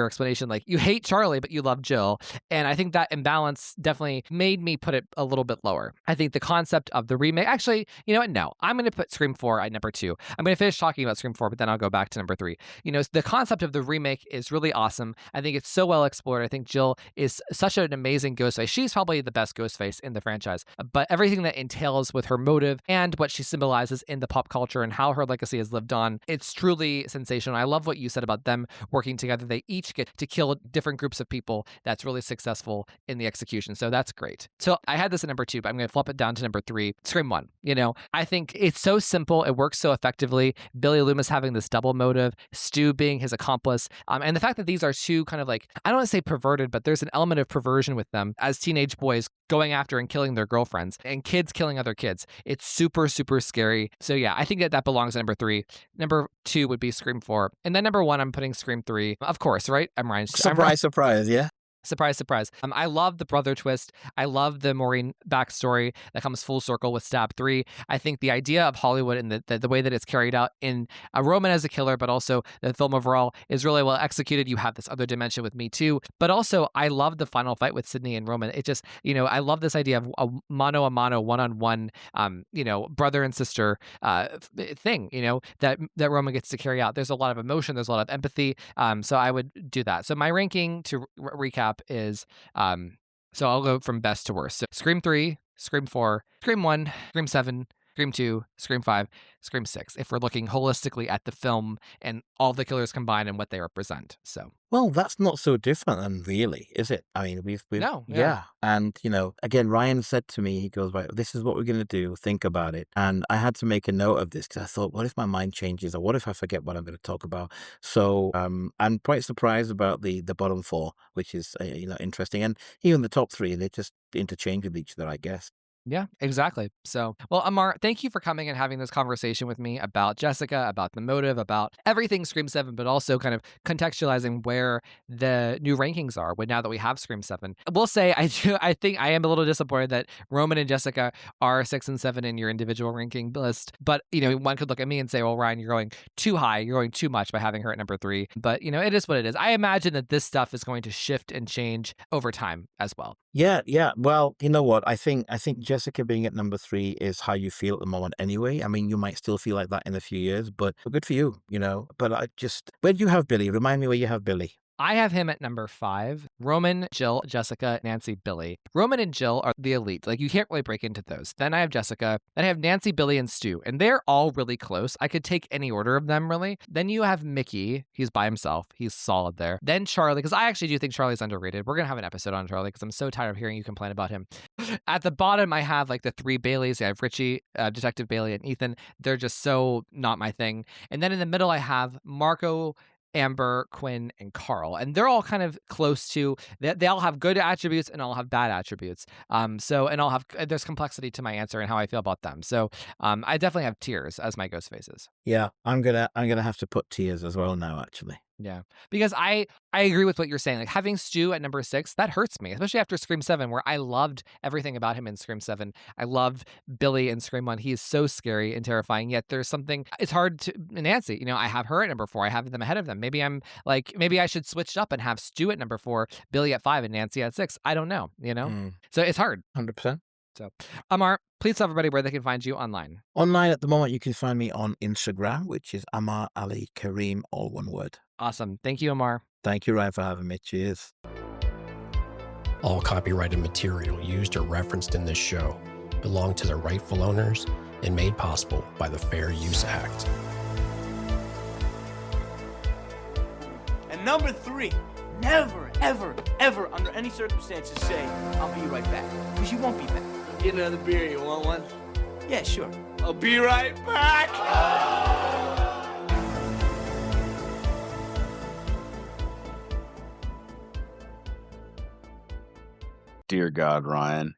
explanation, like, you hate Charlie but you love Jill, and I think that imbalance definitely made me put it a little bit lower. I think the concept of the remake, actually, you know what, no, I'm going to put Scream 4 at number 2. I'm going to finish talking about Scream 4, but then I'll go back to number 3. The concept of the remake is really awesome. I think it's so well explored. I think Jill is such an amazing Ghostface. She's probably the best Ghostface in the franchise, but everything that entails with her motive and what she symbolizes in the pop culture and how her legacy has lived on, it's truly sensational. I love what you said about them working together. They each get to kill different groups of people. That's really successful in the execution. So that's great. So I had this at number 2, but I'm going to flip it down to number 3, Scream 1. I think it's so simple. It works so effectively. Billy Loomis having this double motive, Stu being his accomplice, and the fact that these are two kind of like, I don't want to say perverted, but there's an element of perversion with them as teenage boys going after and killing their girlfriends and kids killing other kids. It's super, super scary. So yeah, I think that belongs at number 3. Number 2 would be Scream 4. And then number 1, I'm putting Scream 3. Of course, right? I'm Ryan. Surprise, yeah. Surprise, surprise. I love the brother twist. I love the Maureen backstory that comes full circle with Stab 3. I think the idea of Hollywood and the way that it's carried out in a Roman as a killer, but also the film overall is really well executed. You have this other dimension with Me Too. But also, I love the final fight with Sydney and Roman. It just, I love this idea of a mano, one-on-one, brother and sister thing, that Roman gets to carry out. There's a lot of emotion. There's a lot of empathy. So I would do that. So my ranking, to recap, is so I'll go from best to worst. So Scream 3, Scream 4, Scream 1, Scream 7, Scream 2, Scream 5, Scream 6, if we're looking holistically at the film and all the killers combined and what they represent. So, Well, that's not so different then, really, is it? I mean, we've no, yeah. yeah. And, again, Ryan said to me, he goes, right, this is what we're going to do. Think about it. And I had to make a note of this because I thought, what if my mind changes or what if I forget what I'm going to talk about? So I'm quite surprised about the bottom four, which is, interesting. And even the top three, they just interchange with each other, I guess. Yeah, exactly. So, well, Amar, thank you for coming and having this conversation with me about Jessica, about the motive, about everything Scream 7, but also kind of contextualizing where the new rankings are now that we have Scream 7. We'll say I think I am a little disappointed that Roman and Jessica are 6 and 7 in your individual ranking list. But, one could look at me and say, well, Ryan, you're going too high. You're going too much by having her at number 3. But, it is what it is. I imagine that this stuff is going to shift and change over time as well. Yeah. Well, you know what? I think Jessica being at number 3 is how you feel at the moment anyway. I mean, you might still feel like that in a few years, but good for you, But where do you have Billy? Remind me where you have Billy. I have him at number 5. Roman, Jill, Jessica, Nancy, Billy. Roman and Jill are the elite. Like, you can't really break into those. Then I have Jessica. Then I have Nancy, Billy, and Stu. And they're all really close. I could take any order of them, really. Then you have Mickey. He's by himself. He's solid there. Then Charlie, because I actually do think Charlie's underrated. We're going to have an episode on Charlie because I'm so tired of hearing you complain about him. At the bottom, I have like the 3 Baileys. I have Richie, Detective Bailey, and Ethan. They're just so not my thing. And then in the middle, I have Marco, Amber, Quinn, and Karl. And they're all kind of close to, they all have good attributes and all have bad attributes. There's complexity to my answer and how I feel about them. So I definitely have Tears as my Ghostfaces. Yeah, I'm gonna have to put Tears as well now, actually. Yeah, because I agree with what you're saying. Like, having Stu at number 6, that hurts me, especially after Scream 7, where I loved everything about him in Scream 7. I loved Billy in Scream 1. He is so scary and terrifying, yet there's something, it's hard to, Nancy, I have her at number 4. I have them ahead of them. Maybe I should switch it up and have Stu at number 4, Billy at 5, and Nancy at 6. I don't know, So it's hard. 100%. So, Amar, please tell everybody where they can find you online. Online at the moment, you can find me on Instagram, which is Amar Ali Kareem, all one word. Awesome. Thank you, Amar. Thank you, Ryan, for having me. Cheers. All copyrighted material used or referenced in this show belong to their rightful owners and made possible by the Fair Use Act. And number 3, never, ever, ever, under any circumstances say, I'll be right back. Because you won't be back. Get another beer, you want one? Yeah, sure. I'll be right back! Dear God, Ryan,